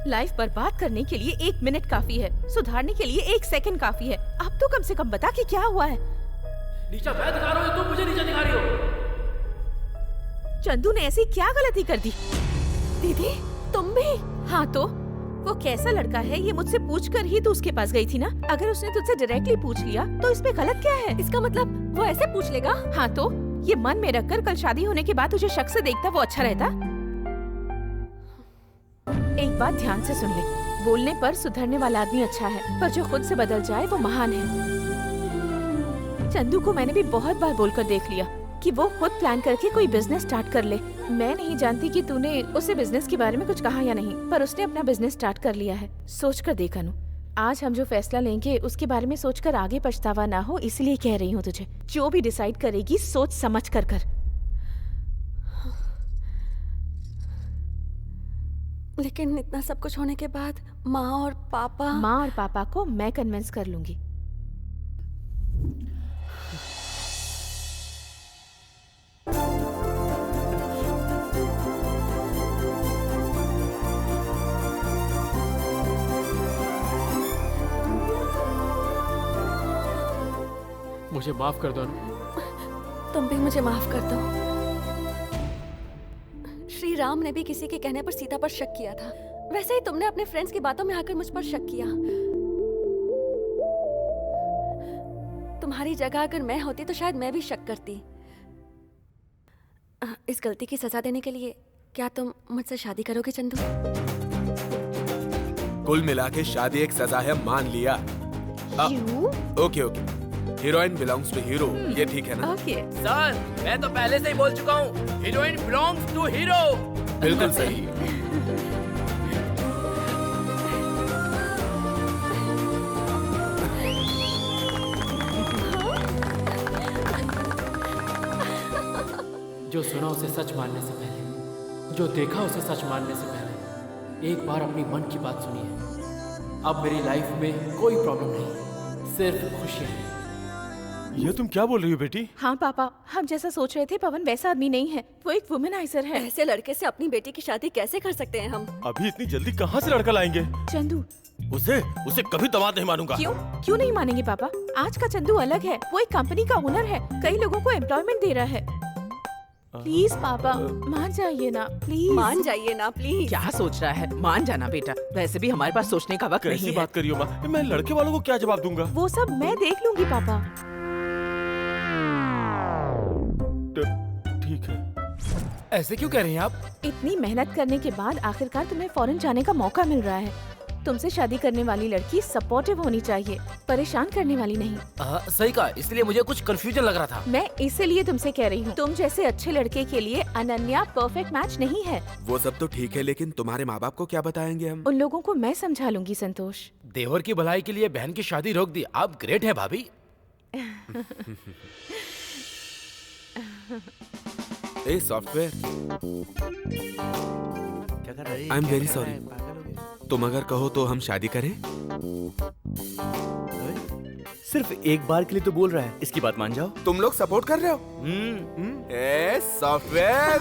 लाइफ बर्बाद करने के लिए 1 मिनट काफी है, सुधारने के लिए 1 सेकंड काफी है। अब तो कम से कम बता कि क्या हुआ है। नीचा मैं दिखा रहा हूँ, तुम मुझे नीचा दिखा रही हो। चंदू ने ऐसी क्या गलती कर दी? दीदी तुम भी? हाँ तो वो कैसा लड़का है ये मुझसे पूछकर ही तो उसके पास गई थी ना। अगर उसने तुझसे डायरेक्टली पूछ लिया तो इसमें गलत क्या है? इसका मतलब वो ऐसे पूछ लेगा? हाँ तो ये मन में रखकर कल शादी होने के बाद तुझे शक से देखता वो अच्छा रहता? एक बात ध्यान से सुन ले, बोलने पर सुधरने वाला आदमी अच्छा है, पर जो खुद से बदल जाए वो महान है। चंदू को मैंने भी बहुत बार बोलकर देख लिया कि वो खुद प्लान करके कोई बिजनेस स्टार्ट कर ले। मैं नहीं जानती कि तूने उसे बिजनेस के बारे में कुछ कहा या नहीं, पर उसने अपना बिजनेस स्टार्ट कर लिया है। सोच कर देख अनु, आज हम जो फैसला लेंगे उसके बारे में सोचकर आगे पछतावा ना हो, इसलिए कह रही हूँ तुझे। जो भी डिसाइड करेगी सोच समझ कर कर। लेकिन इतना सब कुछ होने के बाद माँ और पापा को मैं कन्विंस कर लूंगी। मुझे माफ कर दो अनु। तुम भी मुझे माफ कर दो। श्री राम ने भी किसी के कहने पर सीता पर शक किया था, वैसे ही तुमने अपने फ्रेंड्स की बातों में आकर मुझ पर शक किया। तुम्हारी जगह अगर मैं होती तो शायद मैं भी शक करती। इस गलती की सजा देने के लिए क्या तुम मुझसे शादी करोगे चंदू? कुल मिला के शादी एक सजा है, मान लिया। Okay okay, heroine belongs to hero, ये ठीक है ना? ओके सर, मैं तो पहले से ही बोल चुका हूँ, हीरोइन बिलोंग्स टू हीरो। बिल्कुल सही। जो सुना उसे सच मानने से पहले, जो देखा उसे सच मानने से पहले एक बार अपनी मन की बात सुनिए। अब मेरी लाइफ में कोई प्रॉब्लम नहीं, सिर्फ खुशियाँ हैं। ये तुम क्या बोल रही हो बेटी? हाँ पापा, हम जैसा सोच रहे थे पवन वैसा आदमी नहीं है, वो एक वुमेनाइजर है। ऐसे लड़के से अपनी बेटी की शादी कैसे कर सकते हैं हम? अभी इतनी जल्दी कहाँ से लड़का लाएंगे? चंदू, उसे कभी दामाद नहीं मानूंगा। क्यों नहीं मानेंगे पापा? आज का चंदू अलग है, वो एक कंपनी का ओनर है, कई लोगों को एम्प्लॉयमेंट दे रहा है। प्लीज पापा मान जाइए ना, प्लीज मान जाइए ना प्लीज। क्या सोच रहा है? मान जाना बेटा, वैसे भी हमारे पास सोचने का वक्त नहीं कैसी है। बात करियो माँ, मैं लड़के वालों को क्या जवाब दूंगा? वो सब मैं देख लूंगी पापा। ठीक है। ऐसे क्यों कह रही हैं आप? इतनी मेहनत करने के बाद आखिरकार तुम्हें फॉरेन जाने का मौका मिल रहा है। तुमसे शादी करने वाली लड़की सपोर्टिव होनी चाहिए, परेशान करने वाली नहीं। सही कहा, इसलिए मुझे कुछ कंफ्यूजन लग रहा था। मैं इसीलिए तुमसे कह रही हूँ, तुम जैसे अच्छे लड़के के लिए अनन्या परफेक्ट मैच नहीं है। वो सब तो ठीक है, लेकिन तुम्हारे माँ बाप को क्या बताएंगे हम? उन लोगों को मैं समझा लूंगी संतोष। देवर की भलाई के लिए बहन की शादी रोक दी, आप ग्रेट है भाभी। A software, I am very sorry. तुम अगर कहो तो हम शादी करें? सिर्फ एक बार के लिए तो बोल रहा है, इसकी बात मान जाओ। तुम लोग सपोर्ट कर रहे हो? A software.